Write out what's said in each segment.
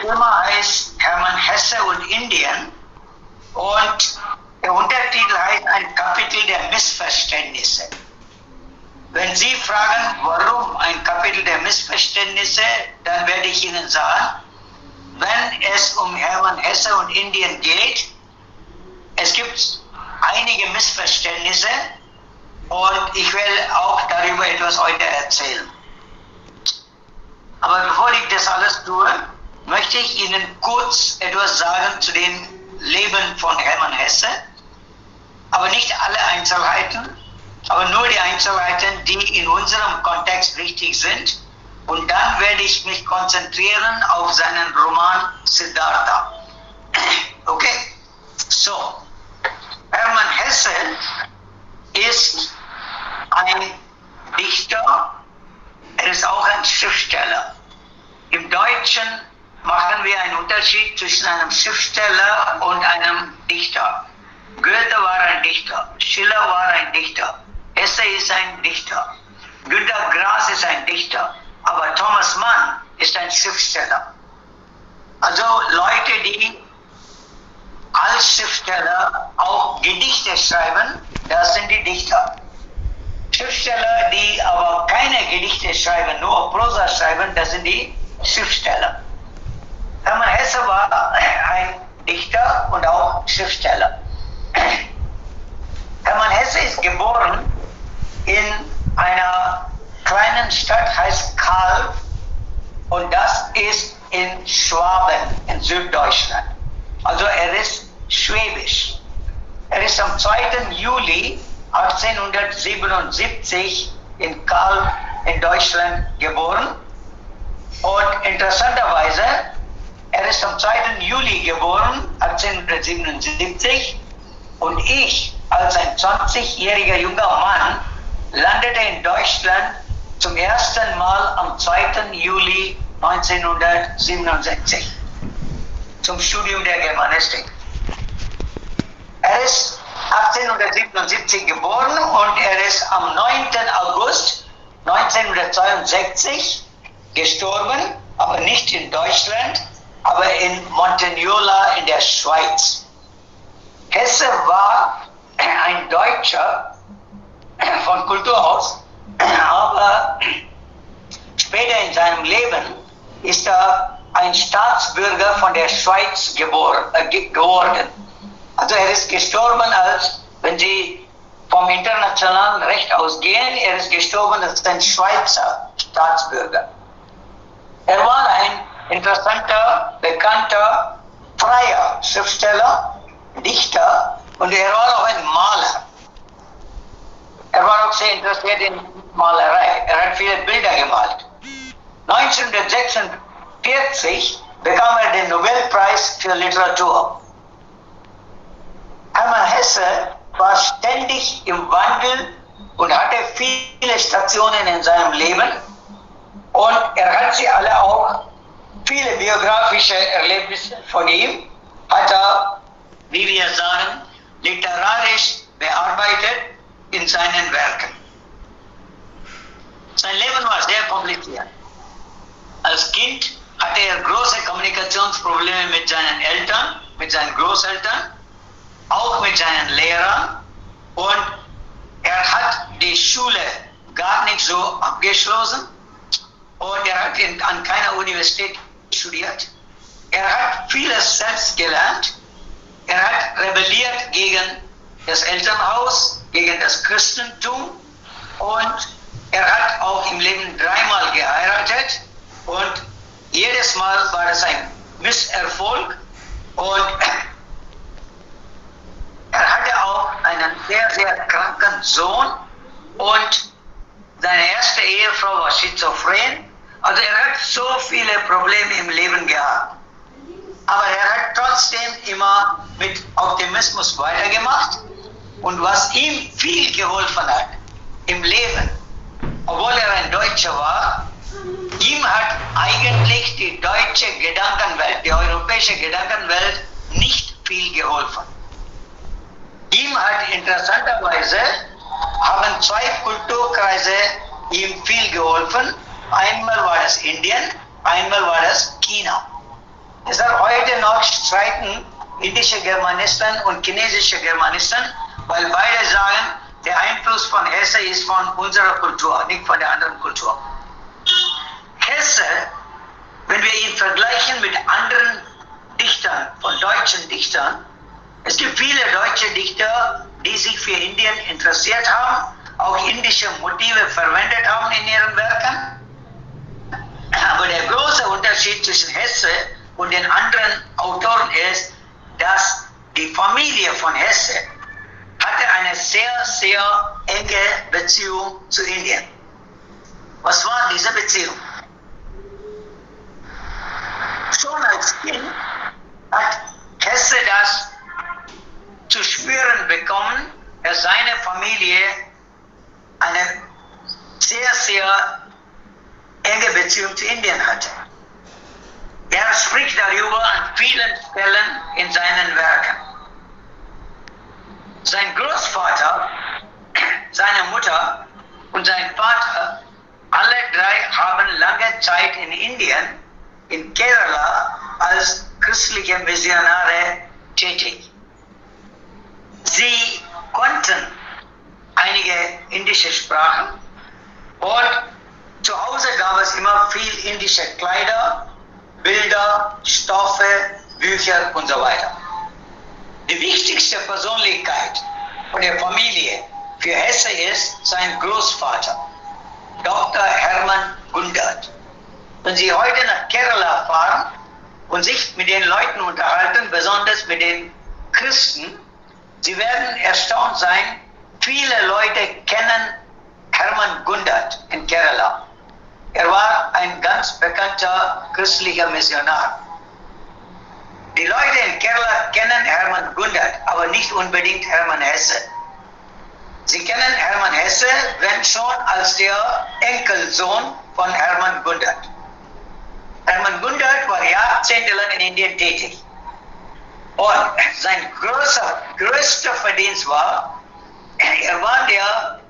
Thema heißt Hermann Hesse und Indien und der Untertitel heißt ein Kapitel der Missverständnisse. Wenn Sie fragen, warum ein Kapitel der Missverständnisse, dann werde ich Ihnen sagen, wenn es um Hermann Hesse und Indien geht, es gibt einige Missverständnisse und ich will auch darüber etwas heute erzählen. Aber bevor ich das alles tue, möchte ich Ihnen kurz etwas sagen zu dem Leben von Hermann Hesse, aber nicht alle Einzelheiten, aber nur die Einzelheiten, die in unserem Kontext wichtig sind. Und dann werde ich mich konzentrieren auf seinen Roman Siddhartha. Okay, so. Hermann Hesse ist ein Dichter, er ist auch ein Schriftsteller. Im Deutschen machen wir einen Unterschied zwischen einem Schriftsteller und einem Dichter. Goethe war ein Dichter, Schiller war ein Dichter, Hesse ist ein Dichter, Günter Grass ist ein Dichter, aber Thomas Mann ist ein Schriftsteller. Also Leute, die als Schriftsteller auch Gedichte schreiben, das sind die Dichter. Schriftsteller, die aber keine Gedichte schreiben, nur Prosa schreiben, das sind die Schriftsteller. Hermann Hesse war ein Dichter und auch Schriftsteller. Hermann Hesse ist geboren in einer kleinen Stadt, heißt Kalw, und das ist in Schwaben, in Süddeutschland. Also er ist schwäbisch. Er ist am 2. Juli 1877 in Kalw in Deutschland geboren. Und interessanterweise, er ist am 2. Juli geboren, 1877, und ich als ein 20-jähriger junger Mann landete in Deutschland zum ersten Mal am 2. Juli 1967 zum Studium der Germanistik. Er ist 1877 geboren und er ist am 9. August 1962 gestorben, aber nicht in Deutschland, aber in Montagnola in der Schweiz. Hesse war ein Deutscher von Kultur aus, aber später in seinem Leben ist er ein Staatsbürger von der Schweiz geworden. Also er ist gestorben als, wenn Sie vom internationalen Recht ausgehen, er ist gestorben als ein Schweizer Staatsbürger. Er war ein interessanter, bekannter, freier Schriftsteller, Dichter und er war auch ein Maler. Er war auch sehr interessiert in Malerei. Er hat viele Bilder gemalt. 1946 bekam er den Nobelpreis für Literatur. Hermann Hesse war ständig im Wandel und hatte viele Stationen in seinem Leben und er hat sie alle auch, viele biografische Erlebnisse von ihm, hat er, wie wir sagen, literarisch bearbeitet in seinen Werken. Sein Leben war sehr kompliziert. Als Kind hatte er große Kommunikationsprobleme mit seinen Eltern, mit seinen Großeltern, auch mit seinen Lehrern, und er hat die Schule gar nicht so abgeschlossen und er hat an keiner Universität studiert. Er hat vieles selbst gelernt. Er hat rebelliert gegen das Elternhaus, gegen das Christentum, und er hat auch im Leben 3-mal geheiratet und jedes Mal war es ein Misserfolg und er hatte auch einen sehr, sehr kranken Sohn und seine erste Ehefrau war schizophren. Also er hat so viele Probleme im Leben gehabt. Aber er hat trotzdem immer mit Optimismus weitergemacht. Und was ihm viel geholfen hat im Leben, obwohl er ein Deutscher war, ihm hat eigentlich die deutsche Gedankenwelt, die europäische Gedankenwelt nicht viel geholfen. Ihm hat interessanterweise, haben 2 Kulturkreise ihm viel geholfen. Einmal war das Indien, einmal war das China. Deshalb heute noch streiten indische Germanisten und chinesische Germanisten, weil beide sagen, der Einfluss von Hesse ist von unserer Kultur, nicht von der anderen Kultur. Hesse, wenn wir ihn vergleichen mit anderen Dichtern, von deutschen Dichtern, es gibt viele deutsche Dichter, die sich für Indien interessiert haben, auch indische Motive verwendet haben in ihren Werken. Aber der große Unterschied zwischen Hesse und den anderen Autoren ist, dass die Familie von Hesse hatte eine sehr, sehr enge Beziehung zu Indien. Was war diese Beziehung? Schon als Kind hat Hesse das zu spüren bekommen, dass seine Familie eine sehr, sehr enge Beziehung zu Indien hatte. Er spricht darüber an vielen Stellen in seinen Werken. Sein Großvater, seine Mutter und sein Vater, alle drei haben lange Zeit in Indien, in Kerala, als christliche Missionare tätig. Sie konnten einige indische Sprachen und zu Hause gab es immer viel indische Kleider, Bilder, Stoffe, Bücher und so weiter. Die wichtigste Persönlichkeit von der Familie für Hesse ist sein Großvater, Dr. Hermann Gundert. Wenn Sie heute nach Kerala fahren und sich mit den Leuten unterhalten, besonders mit den Christen, Sie werden erstaunt sein, viele Leute kennen Hermann Gundert in Kerala. Er war ein ganz bekannter christlicher Missionar. Die Leute in Kerala kennen Hermann Gundert, aber nicht unbedingt Hermann Hesse. Sie kennen Hermann Hesse, wenn schon als der Enkelsohn von Hermann Gundert. Hermann Gundert war jahrzehntelang in Indien tätig. Und sein größter Verdienst war, er war der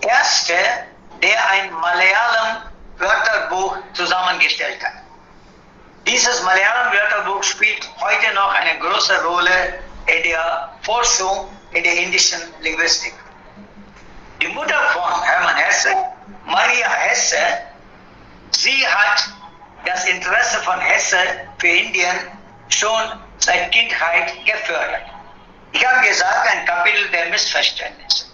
Erste, der ein Malayalam-Wörterbuch zusammengestellt hat. Dieses Malayalam-Wörterbuch spielt heute noch eine große Rolle in der Forschung in der indischen Linguistik. Die Mutter von Hermann Hesse, Maria Hesse, sie hat das Interesse von Hesse für Indien schon seit Kindheit gefördert. Ich habe gesagt, ein Kapitel der Missverständnisse.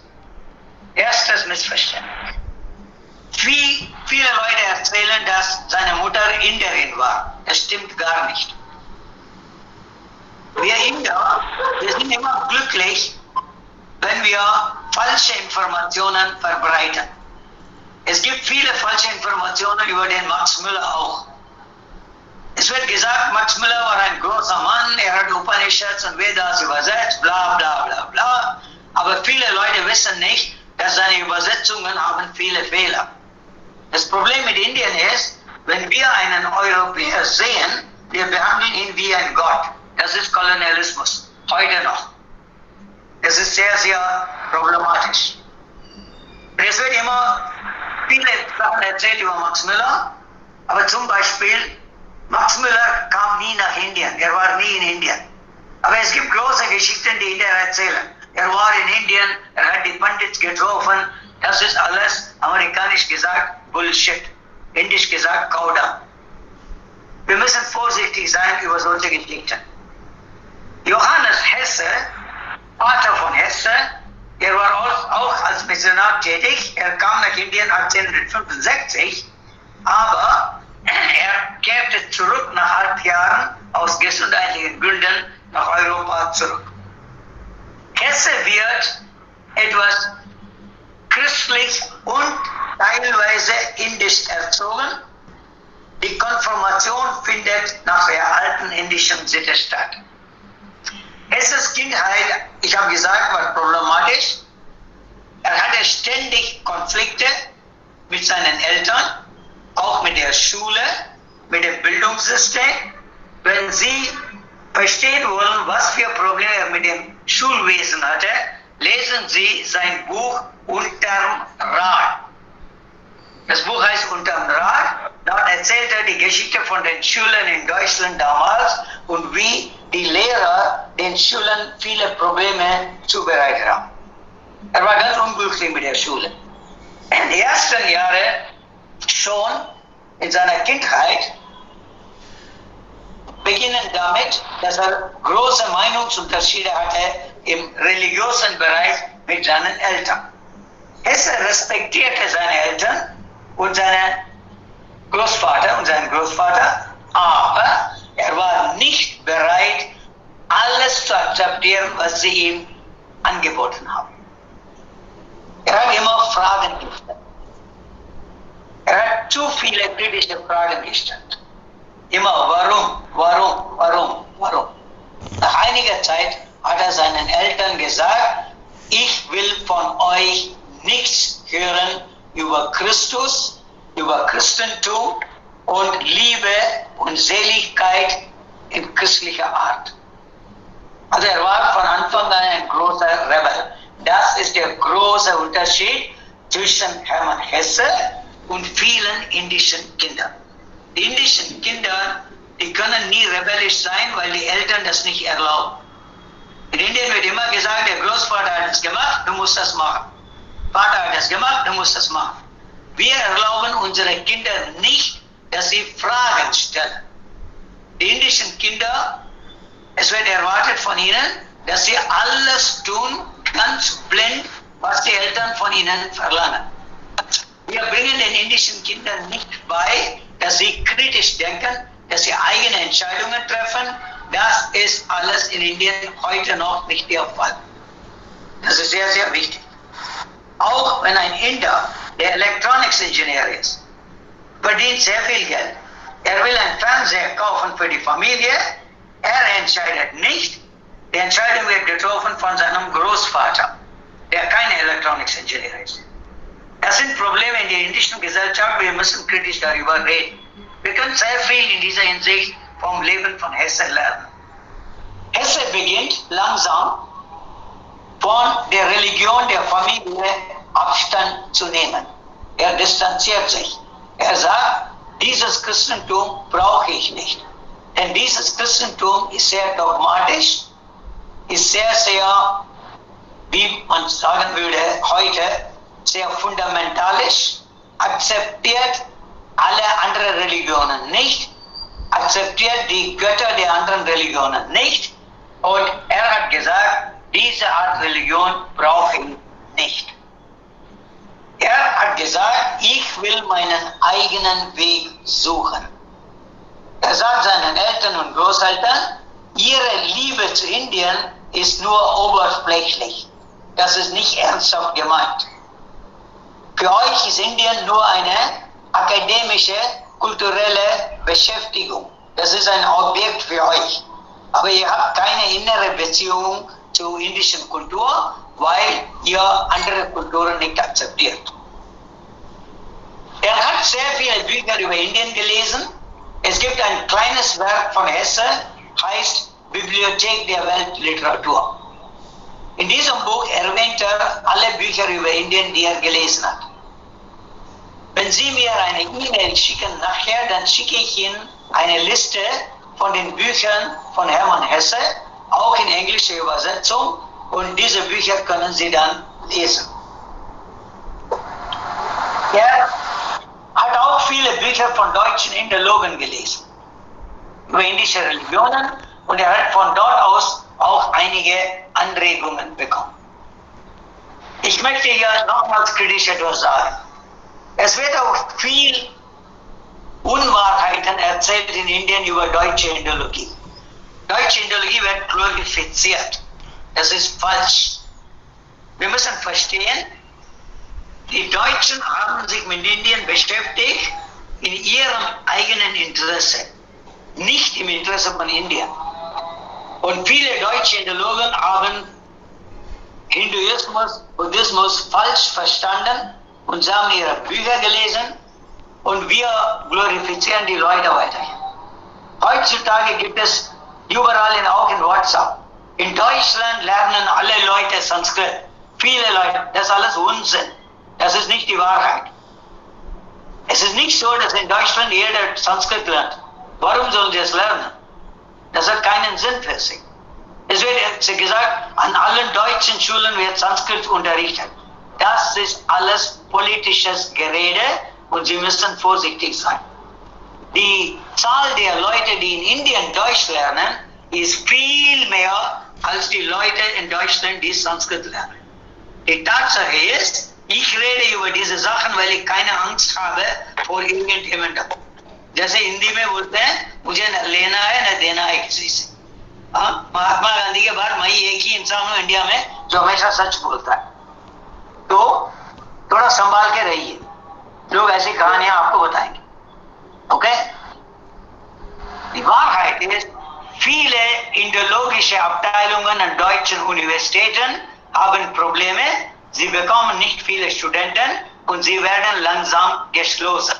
Erstes Missverständnis. Viele Leute erzählen, dass seine Mutter Inderin war. Das stimmt gar nicht. Wir Inder, wir sind immer glücklich, wenn wir falsche Informationen verbreiten. Es gibt viele falsche Informationen über den Max Müller auch. Es wird gesagt, Max Müller war ein großer Mann, er hat Upanishads und Vedas übersetzt, bla bla bla bla. Aber viele Leute wissen nicht, dass seine Übersetzungen haben viele Fehler. Das Problem mit Indien ist, wenn wir einen Europäer sehen, wir behandeln ihn wie ein Gott. Das ist Kolonialismus, heute noch. Das ist sehr, sehr problematisch. Es wird immer viele Sachen erzählt über Max Müller, aber zum Beispiel, Max Müller kam nie nach Indien, er war nie in Indien. Aber es gibt große Geschichten, die Inder erzählen. Er war in Indien, er hat die Pandits getroffen, das ist alles, amerikanisch gesagt, Bullshit. Indisch gesagt, Kauda. Wir müssen vorsichtig sein über solche Geschichten. Johannes Hesse, Vater von Hesse, er war auch als Missionar tätig, er kam nach Indien 1865, aber er kehrte zurück nach 8 Jahren aus gesundheitlichen Gründen nach Europa zurück. Hesse wird etwas christlich und teilweise indisch erzogen. Die Konfirmation findet nach der alten indischen Sitte statt. Hesses Kindheit, ich habe gesagt, war problematisch. Er hatte ständig Konflikte mit seinen Eltern, auch mit der Schule, mit dem Bildungssystem. Wenn Sie verstehen wollen, was für Probleme er mit dem Schulwesen hatte, lesen Sie sein Buch Unterm Rad. Das Buch heißt Unterm Rad Dort erzählt die Geschichte von den Schulen in Deutschland damals und wie die Lehrer den Schulen viele Probleme zubereitet haben. War ganz unglücklich mit der Schule. In den ersten Jahren schon in seiner Kindheit beginnen damit, dass große Meinungsunterschiede hatte im religiösen Bereich mit seinen Eltern. Hesse respektierte seine Eltern und seinen Großvater, aber er war nicht bereit, alles zu akzeptieren, was sie ihm angeboten haben. Er hat immer Fragen gestellt. Er hat zu viele kritische Fragen gestellt. Immer warum. Nach einiger Zeit hat er seinen Eltern gesagt, ich will von euch nichts hören über Christus, über Christentum und Liebe und Seligkeit in christlicher Art. Also er war von Anfang an ein großer Rebell. Das ist der große Unterschied zwischen Hermann Hesse und vielen indischen Kindern. Die indischen Kinder, die können nie rebellisch sein, weil die Eltern das nicht erlauben. In Indien wird immer gesagt, der Großvater hat es gemacht, du musst das machen. Vater hat es gemacht, du musst das machen. Wir erlauben unsere Kinder nicht, dass sie Fragen stellen. Die indischen Kinder, es wird erwartet von ihnen, dass sie alles tun, ganz blind, was die Eltern von ihnen verlangen. Wir bringen den indischen Kindern nicht bei, dass sie kritisch denken, dass sie eigene Entscheidungen treffen. Das ist alles in Indien heute noch nicht der Fall. Das ist sehr, sehr wichtig. Auch wenn ein Inder, der Electronics-Ingenieur ist, verdient sehr viel Geld. Er will einen Fernseher kaufen für die Familie. Er entscheidet nicht. Die Entscheidung wird getroffen von seinem Großvater, der kein Electronics-Ingenieur ist. Das sind Probleme in der indischen Gesellschaft. Wir müssen kritisch darüber reden. Wir können sehr viel in dieser Hinsicht vom Leben von Hesse lernen. Hesse beginnt langsam von der Religion der Familie Abstand zu nehmen. Er distanziert sich. Er sagt, dieses Christentum brauche ich nicht. Denn dieses Christentum ist sehr dogmatisch, ist sehr, sehr, wie man sagen würde heute, sehr fundamentalisch, akzeptiert alle anderen Religionen nicht, akzeptiert die Götter der anderen Religionen nicht. Und er hat gesagt, diese Art Religion brauche ich nicht. Er hat gesagt, ich will meinen eigenen Weg suchen. Er sagt seinen Eltern und Großeltern, ihre Liebe zu Indien ist nur oberflächlich. Das ist nicht ernsthaft gemeint. Für euch ist Indien nur eine akademische, kulturelle Beschäftigung. Das ist ein Objekt für euch. Aber ihr habt keine innere Beziehung zur indischen Kultur, weil ihr andere Kulturen nicht akzeptiert. Er hat sehr viele Bücher über Indien gelesen. Es gibt ein kleines Werk von Hesse, heißt Bibliothek der Weltliteratur. In diesem Buch erwähnt er alle Bücher über Indien, die er gelesen hat. Wenn Sie mir eine E-Mail schicken nachher, dann schicke ich Ihnen eine Liste von den Büchern von Hermann Hesse, auch in englischer Übersetzung, und diese Bücher können Sie dann lesen. Er hat auch viele Bücher von deutschen Indologen gelesen, über indische Religionen, und er hat von dort aus auch einige Anregungen bekommen. Ich möchte hier nochmals kritisch etwas sagen. Es wird auch viel Unwahrheiten erzählt in Indien über deutsche Indologie. Deutsche Indologie wird glorifiziert. Das ist falsch. Wir müssen verstehen, die Deutschen haben sich mit Indien beschäftigt in ihrem eigenen Interesse, nicht im Interesse von Indien. Und viele deutsche Indologen haben Hinduismus, Buddhismus falsch verstanden und sie haben ihre Bücher gelesen und wir glorifizieren die Leute weiterhin. Heutzutage gibt es überall, auch in WhatsApp. In Deutschland lernen alle Leute Sanskrit. Viele Leute, das ist alles Unsinn. Das ist nicht die Wahrheit. Es ist nicht so, dass in Deutschland jeder Sanskrit lernt. Warum sollen sie es lernen? Das hat keinen Sinn für sie. Es wird gesagt, an allen deutschen Schulen wird Sanskrit unterrichtet. Das ist alles politisches Gerede und sie müssen vorsichtig sein. Die Zahl der Leute, die in Indien Deutsch lernen, ist viel mehr als die Leute in Deutschland, die Sanskrit lernen. Die Tatsache ist, ich rede über diese Sachen, weil ich keine Angst habe vor irgendjemandem. जैसे हिंदी में बोलते हैं मुझे न लेना है न देना है किसी से. महात्मा गांधी के बाद मैं एक ही इंसान हूँ इंडिया में जो हमेशा सच बोलता है. तो थोड़ा संभाल के रहिए. लोग ऐसी कहानियां आपको बताएंगे. Okay? Die Wahrheit ist, viele indologische Abteilungen an deutschen Universitäten haben Probleme. Sie bekommen nicht viele Studenten und sie werden langsam geschlossen.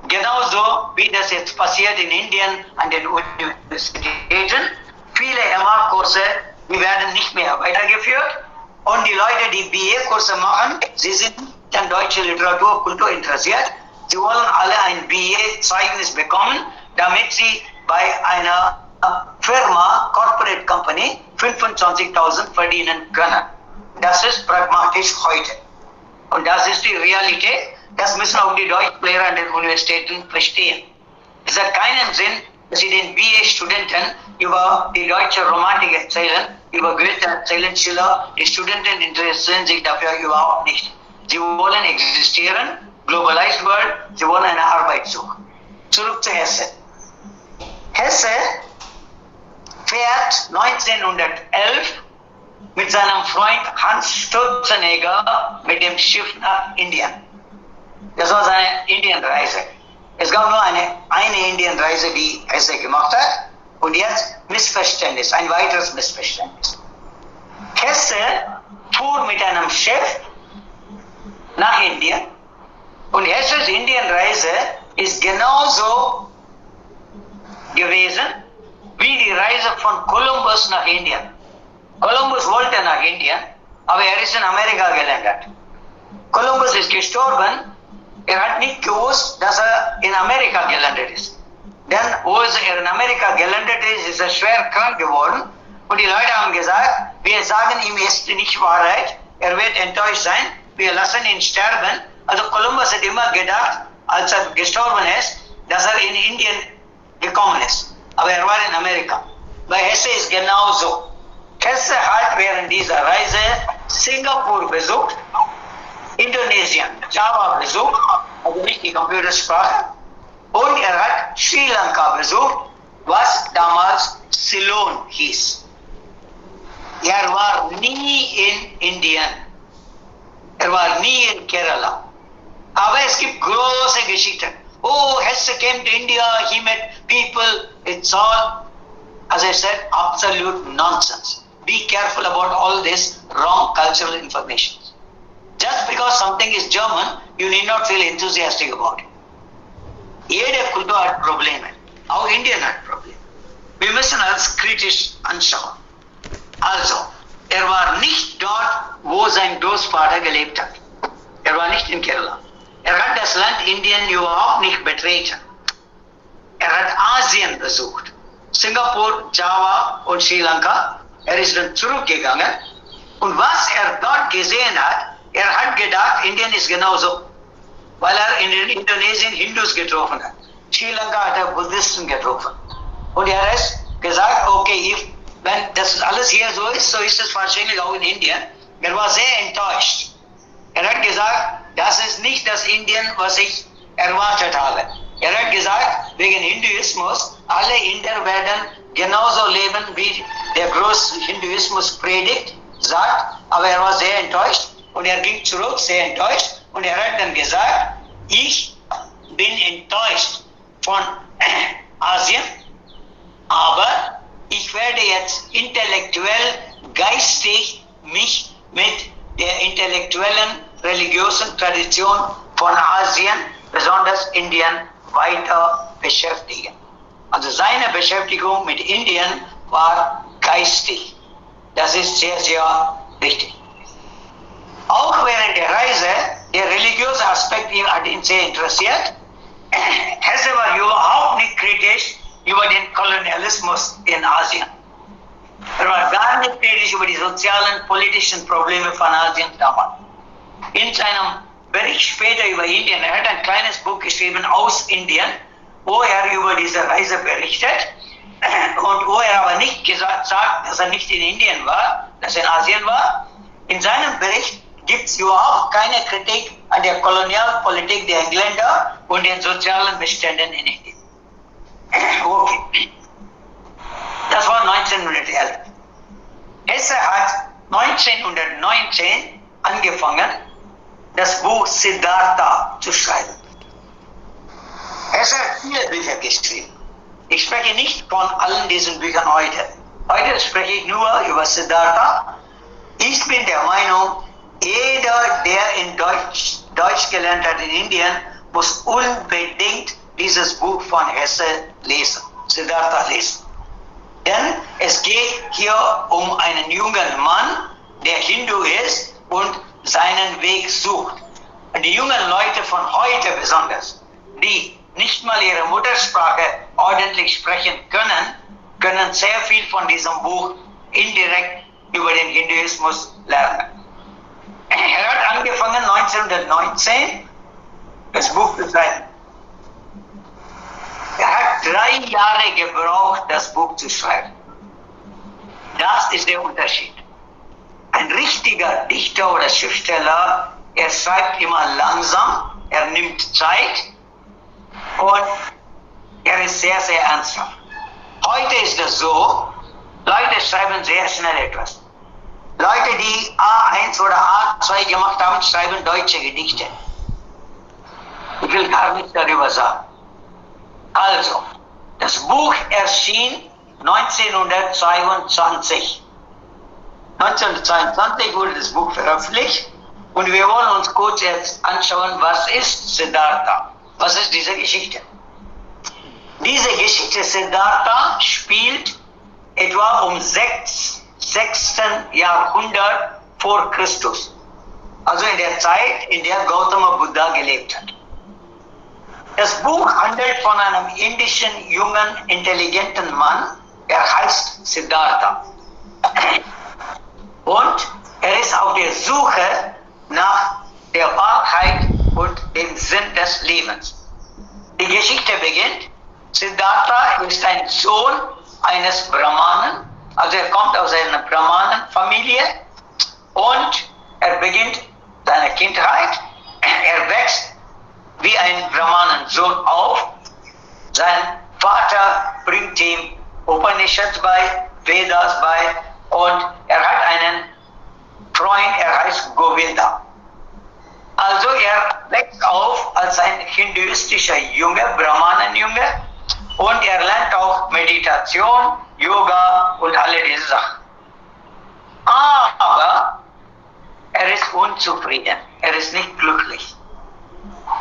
Genauso wie das jetzt passiert in Indien an den Universitäten. Viele MA-Kurse, die werden nicht mehr weitergeführt. Und die Leute, die BA-Kurse machen, sie sind an deutsche Literatur, Kultur interessiert. Sie wollen alle ein BA-Zeugnis bekommen, damit sie bei einer Firma, Corporate Company, 25.000 verdienen können. Das ist pragmatisch heute. Und das ist die Realität. Das müssen auch die Deutschlehrer an den Universitäten verstehen. Es hat keinen Sinn, dass sie den BA-Studenten über die deutsche Romantik erzählen, über Goethe erzählen, Schiller. Die Studenten interessieren sich dafür überhaupt nicht. Sie wollen existieren, globalized world, sie wollen eine Arbeit suchen. Zurück zu Hesse. Hesse fährt 1911 mit seinem Freund Hans Sturzenegger mit dem Schiff nach Indien. Das war seine Indienreise. Es gab nur eine Indienreise, die Hesse gemacht hat. Und jetzt Missverständnis, ein weiteres Missverständnis. Hesse fuhr mit einem Schiff nach Indien. Und Hesses Indienreise ist genauso gewesen wie die Reise von Kolumbus nach Indien. Kolumbus wollte nach Indien, aber er ist in Amerika gelandet. Kolumbus ist gestorben. Er hat nicht gewusst, dass er in Amerika gelandet ist. Denn wo er in Amerika gelandet ist, ist er schwer krank geworden. Und die Leute haben gesagt, wir sagen ihm jetzt nicht Wahrheit, er wird enttäuscht sein, wir lassen ihn sterben. Also Kolumbus hat immer gedacht, als er gestorben ist, dass er in Indien gekommen ist. Aber er war in Amerika. Bei Hesse ist genauso. Hesse hat während dieser Reise Singapur besucht, Indonesien, Java besucht, also nicht die Computersprache, und er hat Sri Lanka besucht, was damals Ceylon hieß. Er war nie in Indien, er war nie in Kerala. Aber es gibt große Geschichten. Oh, Hesse came to India, he met people, it's all, as I said, absolute nonsense. Be careful about all this wrong cultural information. Just because something is German, you need not feel enthusiastic about it. Jede Kultur hat Probleme. Auch Indien hat Probleme. Wir müssen das kritisch anschauen. Also, er war nicht dort, wo sein Großvater gelebt hat. Er war nicht in Kerala. Er hat das Land Indien überhaupt nicht betreten. Er hat Asien besucht. Singapur, Java und Sri Lanka. Er ist dann zurückgegangen. Und was er dort gesehen hat, er hat gedacht, Indien ist genauso. Weil er in Indonesien Hindus getroffen hat. Sri Lanka hat er Buddhisten getroffen. Und er hat gesagt, okay, wenn das alles hier so ist es wahrscheinlich auch in Indien. Er war sehr enttäuscht. Er hat gesagt, das ist nicht das Indien, was ich erwartet habe. Er hat gesagt, wegen Hinduismus, alle Inder werden genauso leben, wie der große Hinduismus predigt, sagt, aber er war sehr enttäuscht und er ging zurück, sehr enttäuscht, und er hat dann gesagt, ich bin enttäuscht von Asien, aber ich werde jetzt intellektuell, geistig mich mit der intellektuellen, religiösen Tradition von Asien, besonders Indien, weiter beschäftigen. Also seine Beschäftigung mit Indien war geistig. Das ist sehr, sehr wichtig. Auch während der Reise Der religiöse Aspekt hat ihn sehr interessiert. Hesse war überhaupt nicht kritisch über den Kolonialismus in Asien. Er war gar nicht kritisch über die sozialen, politischen Probleme von Asien damals. In seinem Bericht später über Indien, er hat ein kleines Buch geschrieben aus Indien, wo er über diese Reise berichtet und wo er aber nicht sagt, dass er nicht in Indien war, dass er in Asien war. In seinem Bericht gibt es überhaupt keine Kritik an der Kolonialpolitik der Engländer und den sozialen Beständen in Indien. Okay. Das war 1911. Hesse hat 1919 angefangen, das Buch Siddhartha zu schreiben. Hesse hat viele Bücher geschrieben. Ich spreche nicht von allen diesen Büchern heute. Heute spreche ich nur über Siddhartha. Ich bin der Meinung, jeder, der in Deutsch gelernt hat in Indien, muss unbedingt dieses Buch von Hesse lesen, Siddhartha lesen. Denn es geht hier um einen jungen Mann, der Hindu ist und seinen Weg sucht. Und die jungen Leute von heute besonders, die nicht mal ihre Muttersprache ordentlich sprechen können sehr viel von diesem Buch indirekt über den Hinduismus lernen. Er hat angefangen 1919 das Buch zu schreiben. Er hat 3 Jahre gebraucht, das Buch zu schreiben. Das ist der Unterschied. Ein richtiger Dichter oder Schriftsteller, er schreibt immer langsam, er nimmt Zeit und er ist sehr, sehr ernsthaft. Heute ist es so, Leute schreiben sehr schnell etwas. Leute, die A1 oder A2 gemacht haben, schreiben deutsche Gedichte. Ich will gar nichts darüber sagen. Also, das Buch erschien 1922. 1922 wurde das Buch veröffentlicht und wir wollen uns kurz jetzt anschauen, was ist Siddhartha? Was ist diese Geschichte? Diese Geschichte Siddhartha spielt etwa um 6. Jahrhundert vor Christus. Also in der Zeit, in der Gautama Buddha gelebt hat. Das Buch handelt von einem indischen, jungen, intelligenten Mann. Er heißt Siddhartha. Und er ist auf der Suche nach der Wahrheit und dem Sinn des Lebens. Die Geschichte beginnt. Siddhartha ist ein Sohn eines Brahmanen. Also er kommt aus einer Brahmanenfamilie und er beginnt seine Kindheit. Er wächst wie ein Brahmanensohn auf. Sein Vater bringt ihm Upanishads bei, Vedas bei und er hat einen Freund, er heißt Govinda. Also er wächst auf als ein hinduistischer Junge, Brahmanenjunge und er lernt auch Meditation, Yoga und alle diese Sachen. Aber er ist unzufrieden, er ist nicht glücklich.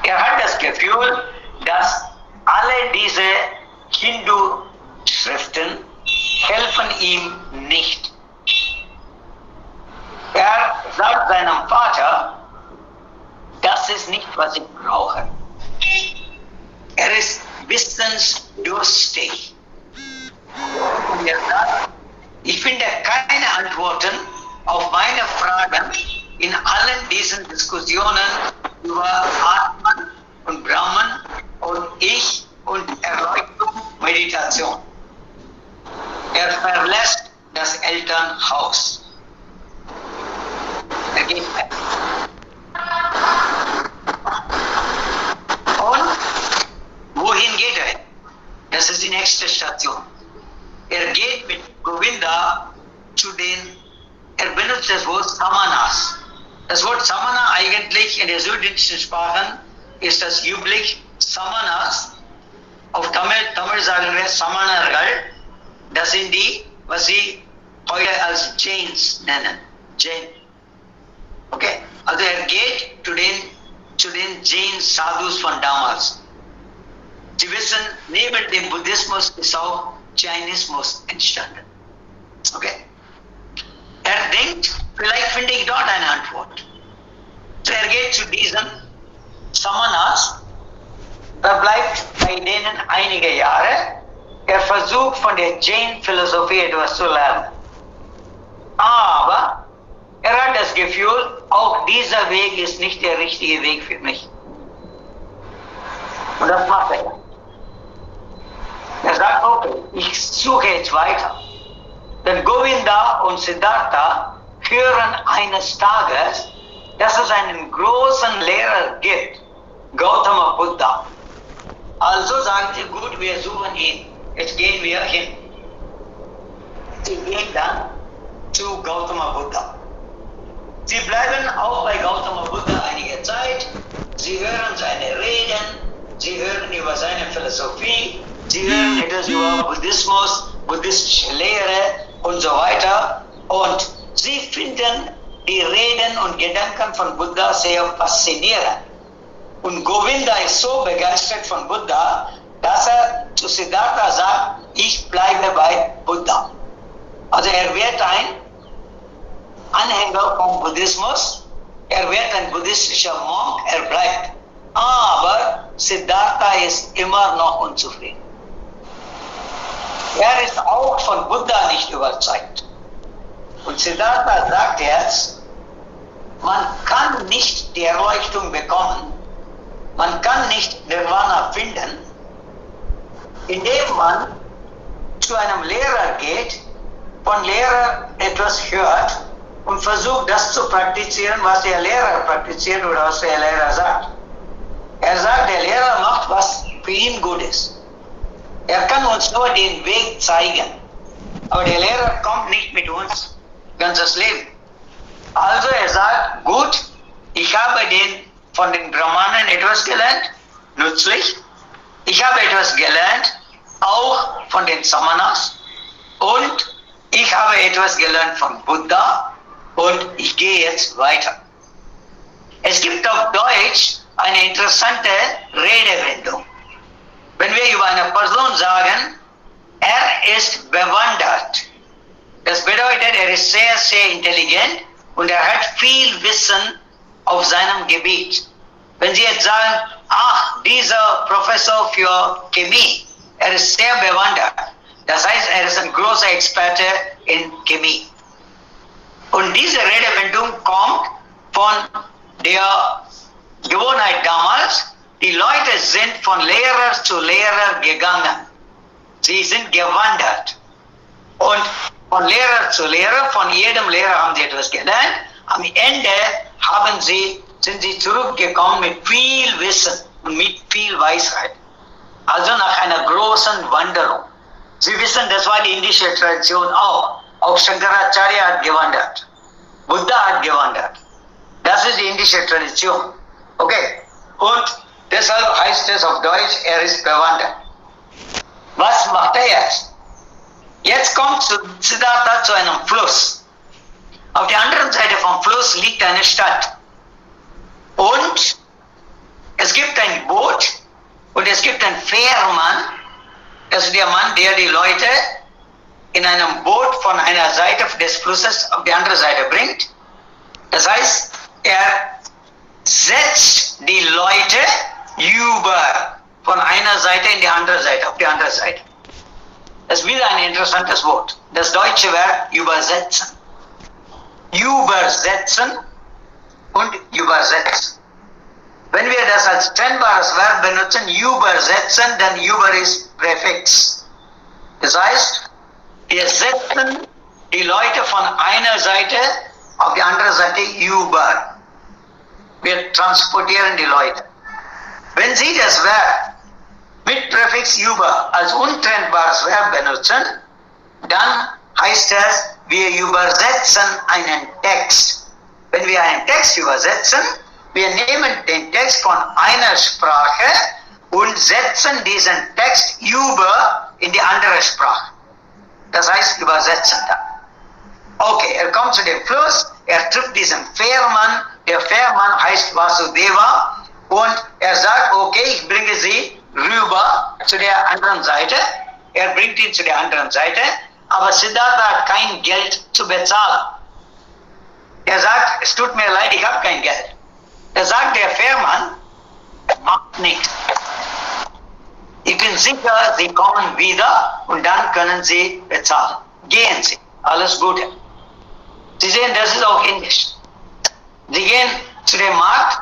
Er hat das Gefühl, dass alle diese Hindu-Schriften helfen ihm nicht. Er sagt seinem Vater, das ist nicht, was ich brauche. Er ist wissensdurstig. Und er sagt, ich finde keine Antworten auf meine Fragen in allen diesen Diskussionen über Atman und Brahman und Ich und Erleuchtung, Meditation. Er verlässt das Elternhaus. Er geht weg. Und wohin geht er? Das ist die nächste Station. Er geht mit Govinda zu er benutzt das Wort Samanas. Das Wort Samana eigentlich in der südindischen Sprachen ist das üblich Samanas. Auf Tamil sagen wir Samanargal. Das sind die, was sie heute als Jains nennen. Jain. Okay. Also er geht zu den Jain Sadhus von damals. Sie wissen, neben dem Buddhismus ist auch Jainismus entstanden. Okay. Er denkt, vielleicht finde ich dort eine Antwort. So geht zu diesen Samanas, bleibt bei denen einige Jahre. Versucht von der Jain-Philosophie etwas zu lernen. Aber hat das Gefühl, auch dieser Weg ist nicht der richtige Weg für mich. Und das macht er. Er sagt, okay, ich suche jetzt weiter. Denn Govinda und Siddhartha hören eines Tages, dass es einen großen Lehrer gibt, Gautama Buddha. Also sagen sie, gut, wir suchen ihn. Jetzt gehen wir hin. Sie gehen dann zu Gautama Buddha. Sie bleiben auch bei Gautama Buddha einige Zeit. Sie hören seine Reden, sie hören über seine Philosophie, sie hören etwas über Buddhismus, buddhistische Lehre und so weiter. Und sie finden die Reden und Gedanken von Buddha sehr faszinierend. Und Govinda ist so begeistert von Buddha, dass er zu Siddhartha sagt, ich bleibe bei Buddha. Also er wird ein Anhänger vom Buddhismus, er wird ein buddhistischer Monk, er bleibt. Aber Siddhartha ist immer noch unzufrieden. Er ist auch von Buddha nicht überzeugt. Und Siddhartha sagt jetzt, man kann nicht die Erleuchtung bekommen, man kann nicht Nirvana finden, indem man zu einem Lehrer geht, von Lehrer etwas hört und versucht, das zu praktizieren, was der Lehrer praktiziert oder was der Lehrer sagt. Er sagt, der Lehrer macht, was für ihn gut ist. Er kann uns nur den Weg zeigen. Aber der Lehrer kommt nicht mit uns ganzes Leben. Also er sagt, gut, ich habe von den Brahmanen etwas gelernt, nützlich. Ich habe etwas gelernt, auch von den Samanas. Und ich habe etwas gelernt von Buddha. Und ich gehe jetzt weiter. Es gibt auf Deutsch eine interessante Redewendung. Wenn wir über eine Person sagen, er ist bewandert, das bedeutet, er ist sehr, sehr intelligent und er hat viel Wissen auf seinem Gebiet. Wenn Sie jetzt sagen, ach, dieser Professor für Chemie, er ist sehr bewandert. Das heißt, er ist ein großer Experte in Chemie. Und diese Redewendung kommt von der Gewohnheit damals, die Leute sind von Lehrer zu Lehrer gegangen. Sie sind gewandert. Und von Lehrer zu Lehrer, von jedem Lehrer haben sie etwas gelernt. Am Ende sind sie zurückgekommen mit viel Wissen und mit viel Weisheit. Also nach einer großen Wanderung. Sie wissen, das war die indische Tradition auch. Auch Shankaracharya hat gewandert. Buddha hat gewandert. Das ist die indische Tradition. Okay. Und deshalb heißt es auf Deutsch, er ist bewandert. Was macht er jetzt? Jetzt kommt Siddhartha zu einem Fluss. Auf der anderen Seite vom Fluss liegt eine Stadt. Und es gibt ein Boot und es gibt einen Fährmann. Das ist der Mann, der die Leute in einem Boot von einer Seite des Flusses auf die andere Seite bringt. Das heißt, er setzt die Leute über von einer Seite in die andere Seite, auf die andere Seite. Das ist wieder ein interessantes Wort. Das deutsche Verb übersetzen. Übersetzen und übersetzen. Wenn wir das als trennbares Verb benutzen, übersetzen, dann über ist Präfix. Das heißt, wir setzen die Leute von einer Seite auf die andere Seite über. Wir transportieren die Leute. Wenn Sie das Verb mit Präfix über als untrennbares Verb benutzen, dann heißt es, wir übersetzen einen Text. Wenn wir einen Text übersetzen, wir nehmen den Text von einer Sprache und setzen diesen Text über in die andere Sprache. Das heißt übersetzen dann. Okay, er kommt zu dem Fluss, er trifft diesen Fährmann, der Fährmann heißt Vasudeva und er sagt, okay, ich bringe Sie rüber zu der anderen Seite. Er bringt ihn zu der anderen Seite, aber Siddhartha hat kein Geld zu bezahlen. Er sagt, es tut mir leid, ich habe kein Geld. Da sagt der Fährmann, macht nichts. Ich bin sicher, Sie kommen wieder und dann können Sie bezahlen. Gehen Sie. Alles Gute. Sie sehen, das ist auch Indisch. Sie gehen zu dem Markt,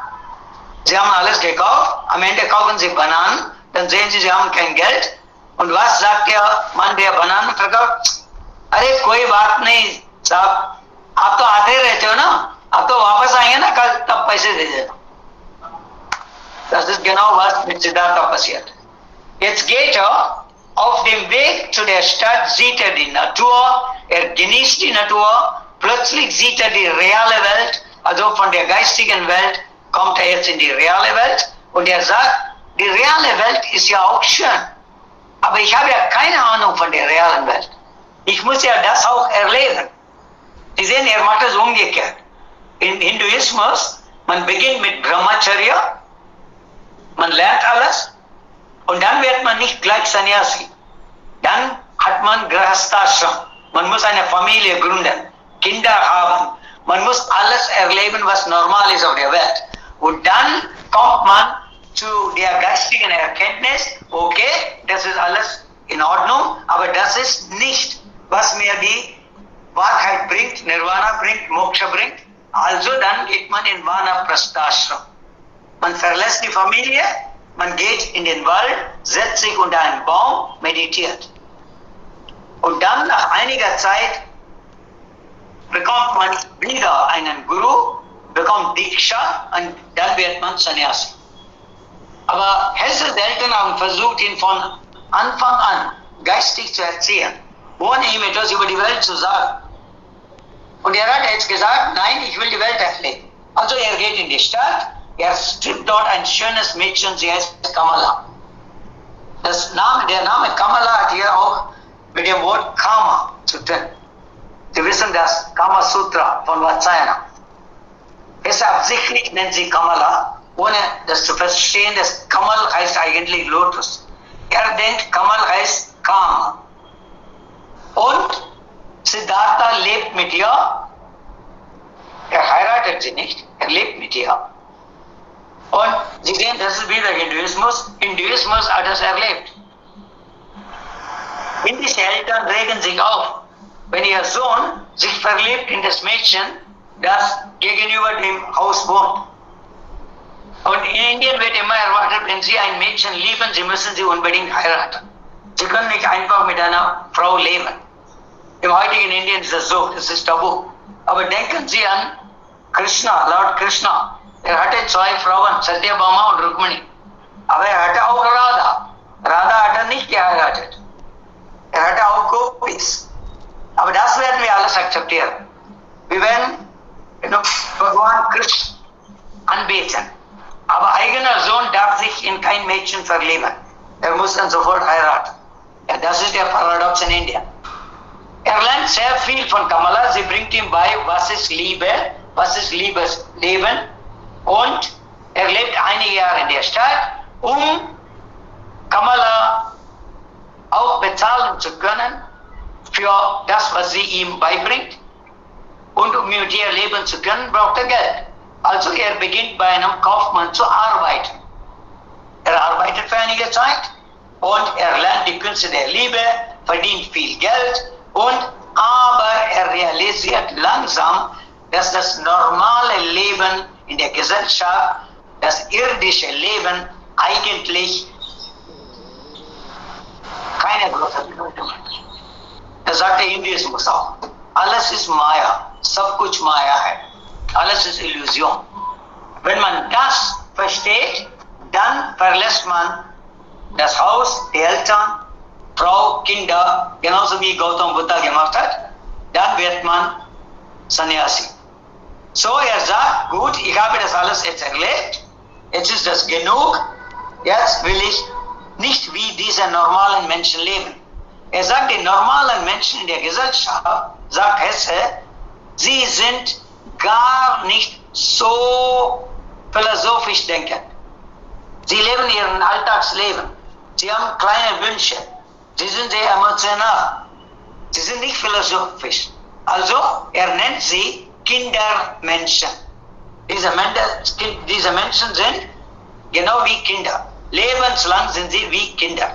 Sie haben alles gekauft, am Ende kaufen Sie Bananen, dann sehen Sie, Sie haben kein Geld. Und was sagt der Mann, der Bananen verkauft? अरे कोई बात नहीं साहब, आप तो आते रहते हो ना, आप तो वापस आएंगे ना कल, तब पैसे दे देना. Das ist genau was mit Siddhartha passiert. Jetzt geht auf dem Weg zu der Stadt, sieht die Natur, genießt die Natur, plötzlich sieht die reale Welt, also von der geistigen Welt kommt jetzt in die reale Welt und sagt, die reale Welt ist ja auch schön, aber ich habe ja keine Ahnung von der realen Welt. Ich muss ja das auch erleben. Sie sehen, macht es umgekehrt. In Hinduismus, man beginnt mit Brahmacharya, man lernt alles und dann wird man nicht gleich Sannyasi. Dann hat man Grihasthashram. Man muss eine Familie gründen, Kinder haben. Man muss alles erleben, was normal ist auf der Welt. Und dann kommt man zu der geistigen Erkenntnis, okay, das ist alles in Ordnung, aber das ist nicht, was mir die Wahrheit bringt, Nirvana bringt, Moksha bringt. Also dann geht man in Vanaprasthashram. Man verlässt die Familie, man geht in den Wald, setzt sich unter einen Baum, meditiert. Und dann nach einiger Zeit bekommt man wieder einen Guru, bekommt Diksha und dann wird man Sannyasi. Aber Hesses Eltern haben versucht, ihn von Anfang an geistig zu erziehen, ohne ihm etwas über die Welt zu sagen. Und hat jetzt gesagt, nein, ich will die Welt erleben. Also geht in die Stadt, trifft dort ein schönes Mädchen, sie heißt Kamala. Der Name Kamala hat hier auch mit dem Wort Kama zu tun. Sie wissen das Kama Sutra von Vatsayana. Es absichtlich nennt sie Kamala, ohne das zu verstehen, dass Kamal heißt eigentlich Lotus. Denkt, Kamal heißt Kama. Und Siddhartha lebt mit ihr. Heiratet sie nicht, lebt mit ihr. Und Sie sehen, das ist wieder Hinduismus. Hinduismus hat das erlebt. Indische Eltern regen sich auf, wenn ihr Sohn sich verliebt in das Mädchen, das gegenüber dem Haus wohnt. Und in Indien wird immer erwartet, wenn Sie ein Mädchen lieben, Sie müssen sie unbedingt heiraten. Sie können nicht einfach mit einer Frau leben. Im heutigen Indien ist das so, das ist tabu. Aber denken Sie an Krishna, Lord Krishna. Hatte 2 Frauen, Satyabhama und Rukmini. Aber hatte auch Radha. Radha hat nicht geheiratet. Hatte auch Gopis. Aber das werden wir alles akzeptieren. Wir werden Bhagavan Krishna anbeten. Aber eigener Sohn darf sich in kein Mädchen verlieben. Er muss dann sofort heiraten. Ja, das ist der Paradox in Indien. Lernt sehr viel von Kamala. Sie bringt ihm bei, was ist Liebe, was ist Liebesleben. Und lebt einige Jahre in der Stadt, um Kamala auch bezahlen zu können für das, was sie ihm beibringt. Und um mit ihr leben zu können, braucht er Geld. Also beginnt bei einem Kaufmann zu arbeiten. Arbeitet für einige Zeit und lernt die Künste der Liebe, verdient viel Geld aber realisiert langsam, dass das normale Leben in der Gesellschaft, das irdische Leben eigentlich keine große Bedeutung hat. Das sagt der Hinduismus auch. Alles ist Maya, sab kuch Maya hai. Alles ist Illusion. Wenn man das versteht, dann verlässt man das Haus, die Eltern, Frau, Kinder, genauso wie Gautam Buddha gemacht hat, dann wird man Sannyasi. So, sagt, gut, ich habe das alles jetzt erlebt, jetzt ist das genug, jetzt will ich nicht wie diese normalen Menschen leben. Sagt, die normalen Menschen in der Gesellschaft, sagt Hesse, sie sind gar nicht so philosophisch denkend. Sie leben ihren Alltagsleben. Sie haben kleine Wünsche. Sie sind sehr emotional. Sie sind nicht philosophisch. Also, nennt sie Kindermenschen. Diese Menschen sind genau wie Kinder. Lebenslang sind sie wie Kinder.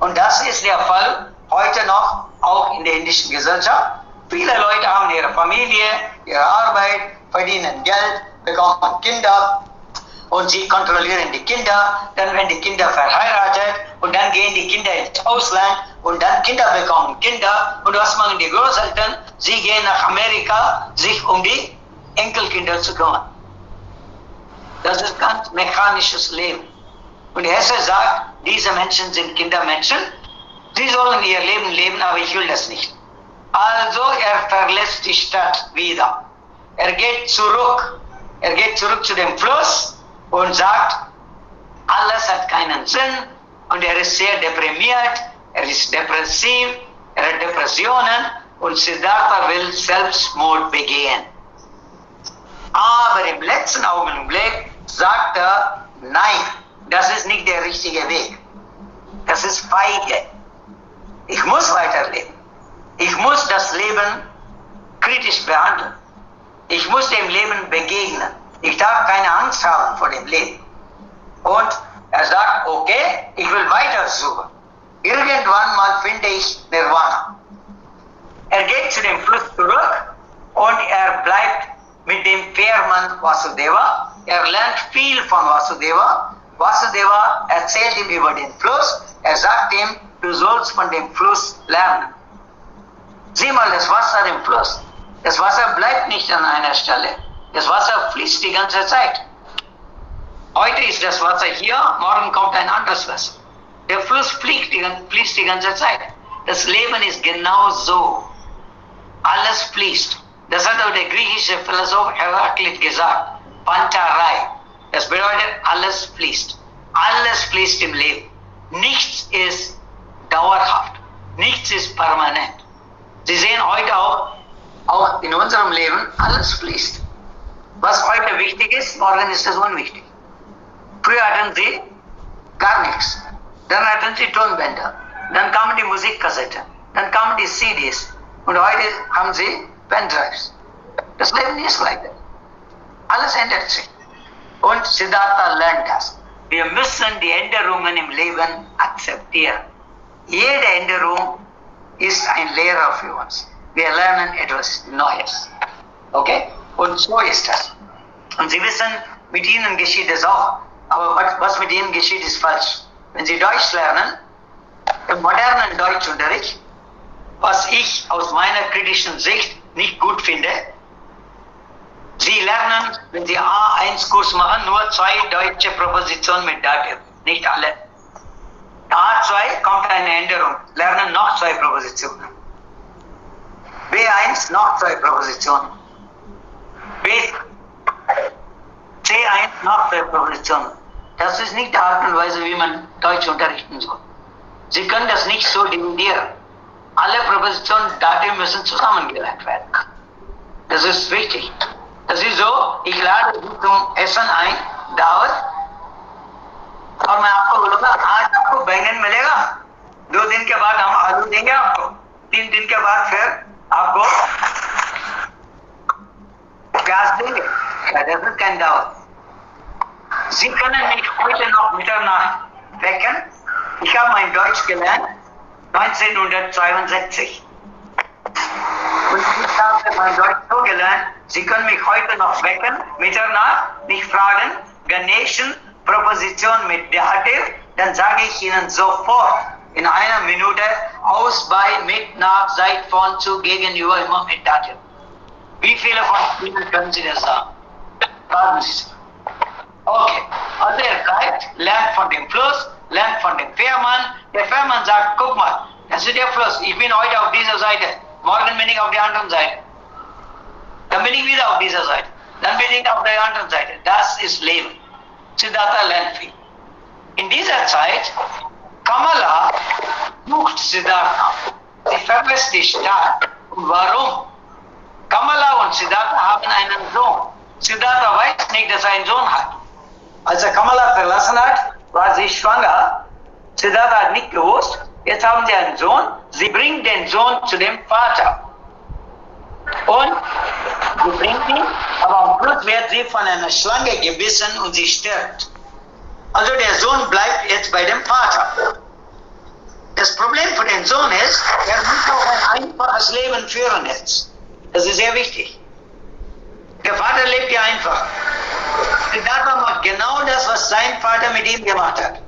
Und das ist der Fall heute noch auch in der indischen Gesellschaft. Viele Leute haben ihre Familie, ihre Arbeit, verdienen Geld, bekommen Kinder und sie kontrollieren die Kinder. Dann werden die Kinder verheiratet und dann gehen die Kinder ins Ausland und dann Kinder bekommen Kinder. Und was machen die Großeltern? Sie gehen nach Amerika, sich um die Enkelkinder zu kümmern. Das ist ganz mechanisches Leben. Und Hesse sagt, diese Menschen sind Kindermenschen. Sie sollen ihr Leben leben, aber ich will das nicht. Also er verlässt die Stadt wieder. Er geht zurück zu dem Fluss und sagt, alles hat keinen Sinn und er ist sehr deprimiert, er ist depressiv, er hat Depressionen und Siddhartha will Selbstmord begehen. Aber im letzten Augenblick sagt er, nein, das ist nicht der richtige Weg. Das ist feige. Ich muss weiterleben. Ich muss das Leben kritisch behandeln. Ich muss dem Leben begegnen. Ich darf keine Angst haben vor dem Leben. Und er sagt, okay, ich will weiter suchen. Irgendwann mal finde ich Nirvana. Er geht zu dem Fluss zurück und er bleibt mit dem Fährmann Vasudeva. Er lernt viel von Vasudeva. Vasudeva erzählt ihm über den Fluss. Er sagt ihm, du sollst von dem Fluss lernen. Sieh mal das Wasser im Fluss. Das Wasser bleibt nicht an einer Stelle. Das Wasser fließt die ganze Zeit. Heute ist das Wasser hier, morgen kommt ein anderes Wasser. Der Fluss fließt die ganze Zeit. Das Leben ist genau so. Alles fließt. Das hat auch der griechische Philosoph Heraklit gesagt. Pantarei. Das bedeutet, alles fließt. Alles fließt im Leben. Nichts ist dauerhaft. Nichts ist permanent. Sie sehen heute auch in unserem Leben, alles fließt. Was heute wichtig ist, morgen ist es unwichtig. Früher hatten sie gar nichts. Dann hatten sie Tonbänder. Dann kamen die Musikkassetten. Dann kamen die CDs. Und heute haben sie Pendrives. Das Leben ist weiter. Alles ändert sich. Und Siddhartha lernt das. Wir müssen die Änderungen im Leben akzeptieren. Jede Änderung ist ein Lehrer für uns. Wir lernen etwas Neues. Okay? Und so ist das. Und Sie wissen, mit Ihnen geschieht es auch. Aber was mit Ihnen geschieht, ist falsch. Wenn Sie Deutsch lernen, im modernen Deutschunterricht, was ich aus meiner kritischen Sicht nicht gut finde, Sie lernen, wenn Sie A1-Kurs machen, nur 2 deutsche Präpositionen mit Dativ. Nicht alle. A2 kommt eine Änderung. Lernen noch 2 Präpositionen. B1 noch 2 Präpositionen. C1 noch 2 Präpositionen. Das ist nicht die Art und Weise, wie man Deutsch unterrichten soll. Sie können das nicht so dividieren. Alle Präpositionen Dativ müssen zusammengelernt werden. Das ist wichtig. Das ist so, ich lade Sie zum Essen ein, Dawat. और मैं आपको बोलूंगा आज आपको बैंगन मिलेगा 2 दिन के बाद हम आलू देंगे आपको 3 दिन के बाद फिर आपको प्याज देंगे das ist kein Dauer. Sie können mich heute noch Mitternacht wecken. Ich habe mein Deutsch gelernt 1962 und ich habe mein Deutsch so gelernt, Sie können mich heute noch wecken, Mitternacht, mich fragen, Ganeshan, Präposition mit Dativ, dann sage ich Ihnen sofort in einer Minute aus, bei, mit, nach, seit, von, zu, gegenüber, immer mit Dativ. Wie viele von Ihnen können Sie das sagen? Fragen Sie sich. Okay, also er bleibt, lernt von dem Fluss, lernt von dem Fährmann. Der Fährmann sagt, guck mal, das ist der Fluss, ich bin heute auf dieser Seite, morgen bin ich auf der anderen Seite. Dann bin ich wieder auf dieser Seite, dann bin ich auf der anderen Seite. Das ist Leben. Siddhartha lernt viel. In dieser Zeit, Kamala sucht Siddhartha. Sie verlässt die Stadt. Und warum? Kamala und Siddhartha haben einen Sohn. Siddhartha weiß nicht, dass er einen Sohn hat. Als er Kamala verlassen hat, war sie schwanger. Siddhartha hat nicht gewusst. Jetzt haben sie einen Sohn. Sie bringt den Sohn zu dem Vater. Und sie bringt ihn Aber am Schluss wird sie von einer Schlange gebissen und sie stirbt. Also der Sohn bleibt jetzt bei dem Vater. Das Problem für den Sohn ist, er muss auch ein einfaches Leben führen jetzt. Das ist sehr wichtig. Der Vater lebt ja einfach. Siddhartha macht genau das, was sein Vater mit ihm gemacht hat.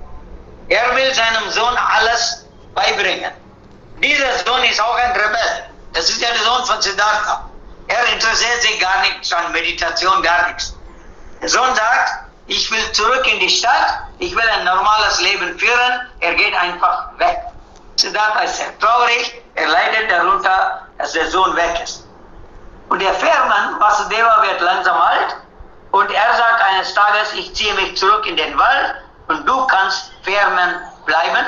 Er will seinem Sohn alles beibringen. Dieser Sohn ist auch ein Rebell. Das ist ja der Sohn von Siddhartha. Er interessiert sich gar nichts an Meditation, gar nichts. Der Sohn sagt, ich will zurück in die Stadt, ich will ein normales Leben führen, er geht einfach weg. Siddhartha ist sehr traurig, er leidet darunter, dass der Sohn weg ist. Und der Fährmann, Vasudeva, wird langsam alt und er sagt eines Tages, ich ziehe mich zurück in den Wald und du kannst Fährmann bleiben.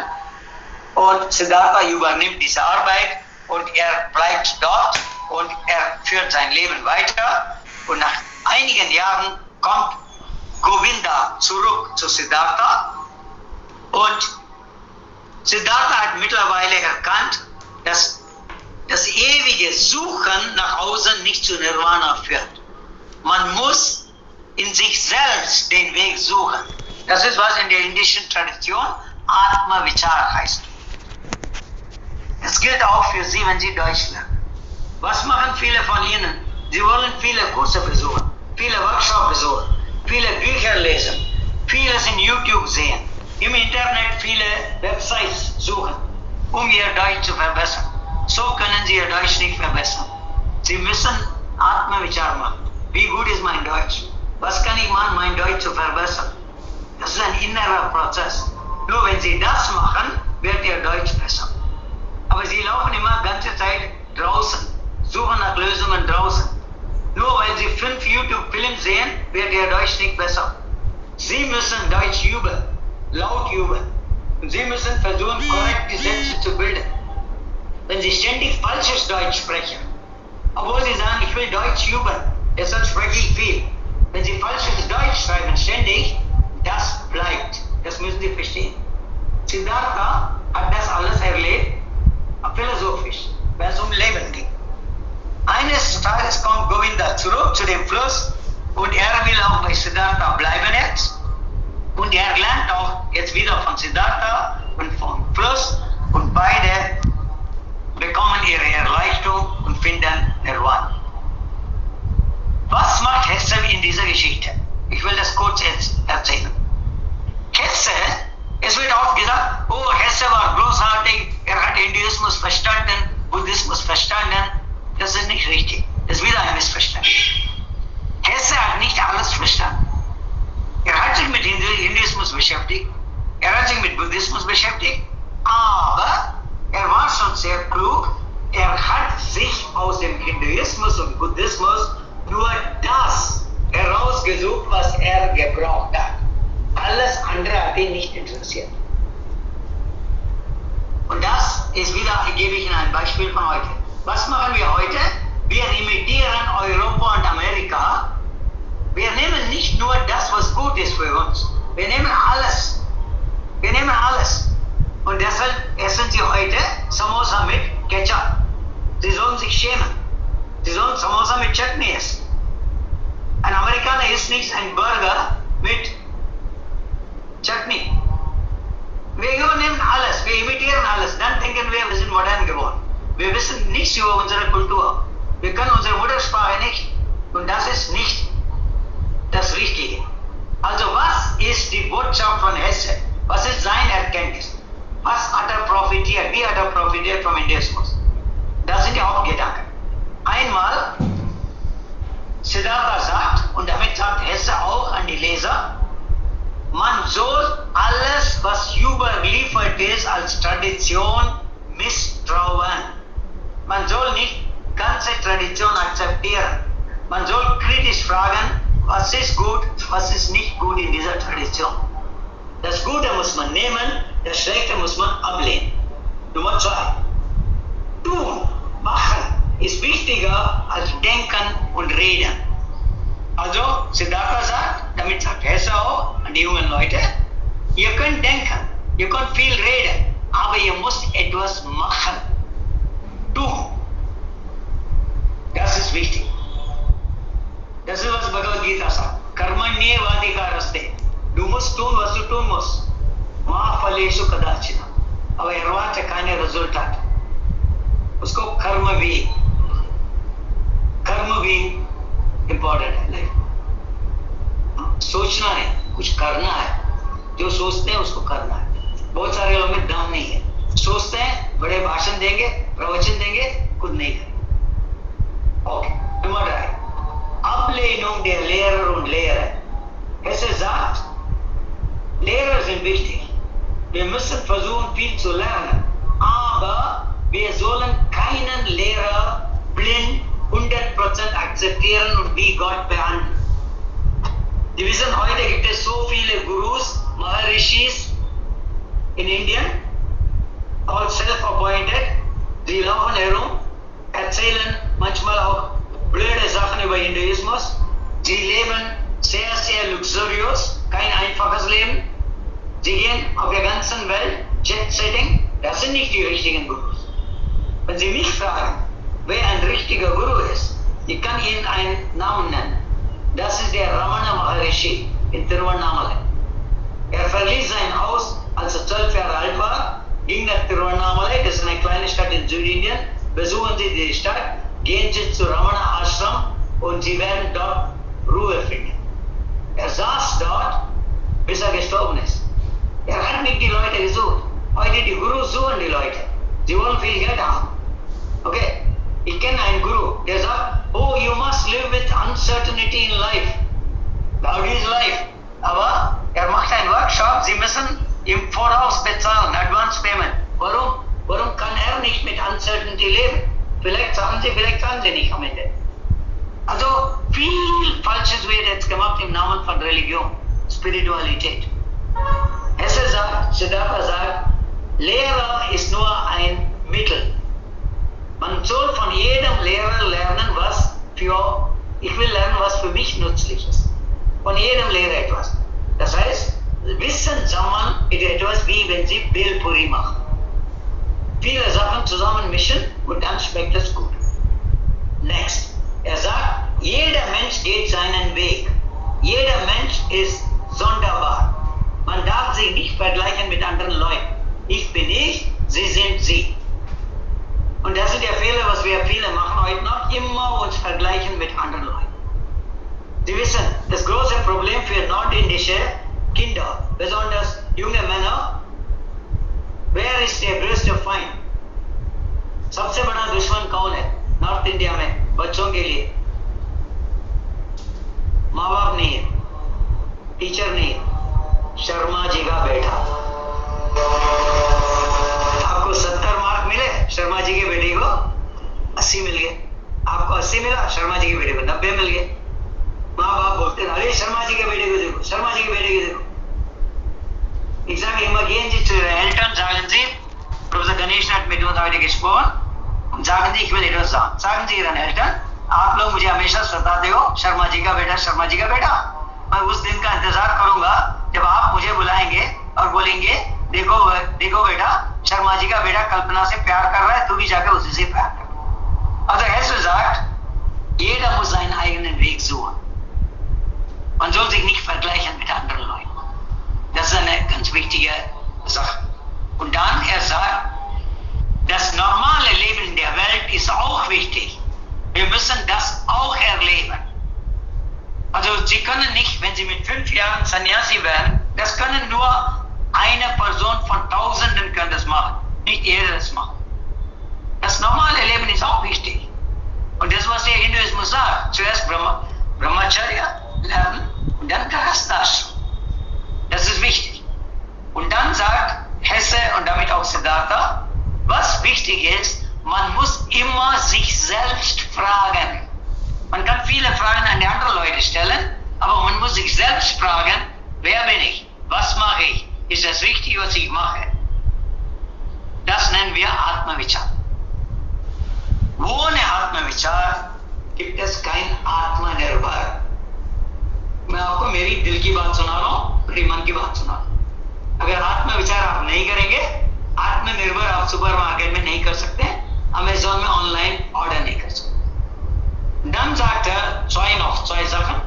Und Siddhartha übernimmt diese Arbeit und er bleibt dort und er führt sein Leben weiter. Und nach einigen Jahren kommt Govinda zurück zu Siddhartha und Siddhartha hat mittlerweile erkannt, dass das ewige Suchen nach außen nicht zu Nirvana führt. Man muss in sich selbst den Weg suchen. Das ist, was in der indischen Tradition Atma Vichar heißt. Es gilt auch für Sie, wenn Sie Deutsch lernen. Was machen viele von Ihnen? Sie wollen viele Kurse besuchen, viele Workshops besuchen, viele Bücher lesen, vieles in YouTube sehen, im Internet viele Websites suchen, um Ihr Deutsch zu verbessern. So können Sie Ihr Deutsch nicht verbessern. Sie müssen Atma Vichar machen. Wie gut ist mein Deutsch? Was kann ich machen, mein Deutsch zu verbessern? Das ist ein innerer Prozess. Nur wenn Sie das machen, wird Ihr Deutsch besser. Aber Sie laufen immer die ganze Zeit draußen, suchen nach Lösungen draußen. Nur weil Sie 5 YouTube-Filme sehen, wird Ihr Deutsch nicht besser. Sie müssen Deutsch üben, laut üben. Und Sie müssen versuchen, korrekte Sätze zu bilden. Wenn Sie ständig falsches Deutsch sprechen, obwohl Sie sagen, ich will Deutsch üben, deshalb spreche ich viel. Wenn Sie falsches Deutsch schreiben ständig, das bleibt. Das müssen Sie verstehen. Siddhartha hat das alles erlebt, philosophisch, wenn es um Leben ging. Eines Tages kommt Govinda zurück zu dem Fluss und er will auch bei Siddhartha bleiben jetzt. Und er lernt auch jetzt wieder von Siddhartha und vom Fluss und beide bekommen ihre Erleuchtung und finden Nirvana. Was macht Hesse in dieser Geschichte? Ich will das kurz jetzt erzählen. Hesse, es wird oft gesagt, oh, Hesse war großartig, er hat Hinduismus verstanden, Buddhismus verstanden. Das ist nicht richtig. Das ist wieder ein Missverständnis. Hesse hat nicht alles verstanden. Er hat sich mit Hinduismus beschäftigt, er hat sich mit Buddhismus beschäftigt, aber er war schon sehr klug. Er hat sich aus dem Hinduismus und Buddhismus nur das herausgesucht, was er gebraucht hat. Alles andere hat ihn nicht interessiert. Und das ist wieder, gebe ich Ihnen ein Beispiel von heute. Was machen wir heute? Wir imitieren Europa und Amerika. Wir nehmen nicht nur das, was gut ist für uns. Wir nehmen alles. Wir nehmen alles. Und deshalb essen Sie heute Samosa mit Ketchup. Sie sollen sich schämen. Sie sollen Samosa mit Chutney essen. Ein Amerikaner isst nicht einen Burger mit Chutney. Wir übernehmen alles, wir imitieren alles. Dann denken wir sind modern geworden. Wir wissen nichts über unsere Kultur. Wir können unsere Muttersprache nicht. Und das ist nicht das Richtige. Also was ist die Botschaft von Hesse? Was ist seine Erkenntnis? Was hat er profitiert? Wie hat er profitiert vom Hinduismus? Das sind ja Hauptgedanken. Einmal, Siddhartha sagt, und damit sagt Hesse auch an die Leser, man soll alles, was überliefert ist, als Tradition misstrauen. Man soll nicht ganze Tradition akzeptieren. Man soll kritisch fragen, was ist gut, was ist nicht gut in dieser Tradition. Das Gute muss man nehmen, das Schlechte muss man ablehnen. Nummer 2. Tun, machen ist wichtiger als denken und reden. Also, Siddhartha sagt, damit sagt Hesse auch an die jungen Leute, ihr könnt denken, ihr könnt viel reden, aber ihr müsst etwas machen. Tun. Das ist wichtig. Das ist, was Gita sagt, Karmanyevadhikarasте, du musst tun, was du tun musst. Ma phaleshu kadachina. Aber erwarte keine Resultate. उसको कर्म भी इम्पोर्टेंट है लाइफ। सोचना है, कुछ करना है, जो सोचते हैं उसको करना है। बहुत सारे लोगों में दम नहीं है, सोचते हैं बड़े भाषण देंगे, प्रवचन देंगे, खुद नहीं करेंगे। Okay, immer drei. Ablehnung der Lehrer und Lehre. Hesse sagt, Lehrer sind wichtig. Wir müssen versuchen, viel zu lernen. Aber wir sollen keinen Lehrer blind 100% akzeptieren und wie Gott behandeln. Sie wissen, heute gibt es so viele Gurus, Maharishis in Indien, all self-appointed. Sie laufen herum, erzählen manchmal auch blöde Sachen über Hinduismus. Sie leben sehr, sehr luxuriös, kein einfaches Leben. Sie gehen auf der ganzen Welt, Jet-Setting. Das sind nicht die richtigen Gurus. Wenn Sie mich fragen, wer ein richtiger Guru ist, ich kann Ihnen einen Namen nennen. Das ist der Ramana Maharishi in Tiruvannamalai. Verließ sein Haus, als 12 Jahre alt war, ging nach Tiruvannamalai, das ist eine kleine Stadt in Südindien. Besuchen Sie die Stadt, gehen Sie zu Ramana Ashram und Sie werden dort Ruhe finden. Saß dort, bis gestorben ist. Hat nicht die Leute gesucht. Heute die Gurus suchen die Leute. Sie wollen viel Geld haben. Okay, ich kenne einen Guru, der sagt, oh, you must live with uncertainty in life. How is life? Aber macht einen Workshop, Sie müssen im Voraus bezahlen, Advance Payment. Warum kann nicht mit Uncertainty leben? Vielleicht sagen Sie nicht am Ende. Also viel Falsches wird jetzt gemacht im Namen von Religion, Spiritualität. Siddhartha sagt, Lehrer ist nur ein Mittel. Man soll von jedem Lehrer lernen, ich will lernen, was für mich nützlich ist. Von jedem Lehrer etwas. Das heißt, Wissen sammeln ist etwas wie wenn Sie Bhelpuri machen. Viele Sachen zusammenmischen und dann schmeckt es gut. Next. Sagt, jeder Mensch geht seinen Weg. Jeder Mensch ist sonderbar. Man darf sich nicht vergleichen mit anderen Leuten. Ich bin ich, Sie sind Sie. Und das ist der Fehler, was wir viele machen heute noch, immer uns vergleichen mit anderen Leuten. Sie wissen, das große Problem für nordindische Kinder, besonders junge Männer, wer ist der größte Feind? सबसे बड़ा दुश्मन कौन है north India में बच्चों के लिए? माँ बाप नहीं है, टीचर नहीं है, शर्मा जी का बेटा। आपको 70 मार्क मिले, शर्मा जी के बेटे को 80 मिल गए। आपको 80 मिला, शर्मा जी के बेटे को 90 मिल गए। माँ बाप बोलते हैं, अरे शर्मा जी के बेटे को देखो, शर्मा जी के बेटे को देखो। Ich sage immer, gehen Sie zu Ihren Eltern, sagen Sie, Professor Ganesh hat mit uns heute gesprochen, und sagen Sie, ich will etwas sagen. Sagen Sie Ihren Eltern, आप लोग मुझे हमेशा सताते हो, शर्मा जी का बेटा, शर्मा जी का बेटा। मैं उस दिन का इंतजार करूंगा जब आप मुझे बुलाएंगे और बोलेंगे, देखो बेटा, शर्मा जी का बेटा कल्पना से प्यार कर रहा है, तू भी जाकर उसी से प्यार कर। Also Hesse sagt, jeder muss seinen eigenen Weg suchen. Man soll sich nicht vergleichen mit anderen Leuten. Das ist eine ganz wichtige Sache. Und dann sagt, das normale Leben in der Welt ist auch wichtig. Wir müssen das auch erleben. Also Sie können nicht, wenn Sie mit 5 Jahren Sannyasi werden, das können nur eine Person von Tausenden können das machen. Nicht jeder das macht. Das normale Leben ist auch wichtig. Und das, was der Hinduismus sagt, zuerst Brahmacharya lernen und dann Grahasthashram. Das ist wichtig. Und dann sagt Hesse und damit auch Siddhartha, was wichtig ist, man muss immer sich selbst fragen. Man kann viele Fragen an die anderen Leute stellen, aber man muss sich selbst fragen, wer bin ich? Was mache ich? Ist das richtig, was ich mache? Das nennen wir Atma-Vichar. Ohne Atma-Vichar gibt es kein Atma-Nirbhar. मैं आपको मेरी दिल की बात सुना रहा हूँ, मेरी मन की बात सुना रहा हूँ। अगर आत्म-विचार आप नहीं करेंगे, आत्मनिर्भर आप सुपरमार्केट में नहीं कर सकते, अमेज़न में ऑनलाइन ऑर्डर नहीं कर सकते। Dann sagt er zwei Sachen.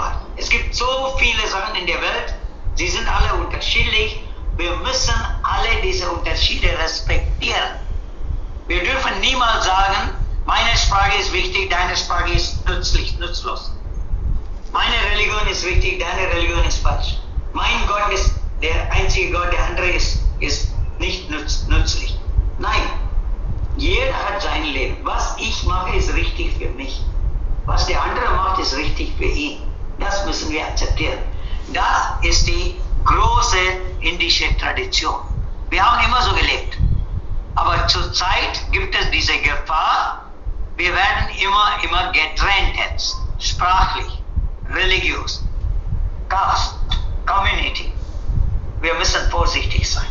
Vielfalt. Es gibt so viele Sachen in der Welt, sie sind alle unterschiedlich. Wir müssen alle diese Unterschiede respektieren. Wir dürfen niemals sagen, meine Sprache ist wichtig, deine Sprache ist nutzlos. Meine Religion ist wichtig, deine Religion ist falsch. Mein Gott ist der einzige Gott, der andere ist nicht nützlich. Nein, jeder hat sein Leben. Was ich mache, ist richtig für mich. Was der andere macht, ist richtig für ihn. Das müssen wir akzeptieren. Das ist die große indische Tradition. Wir haben immer so gelebt. Aber zurzeit gibt es diese Gefahr, wir werden immer getrennt jetzt. Sprachlich, religiös, Caste, Community. Wir müssen vorsichtig sein.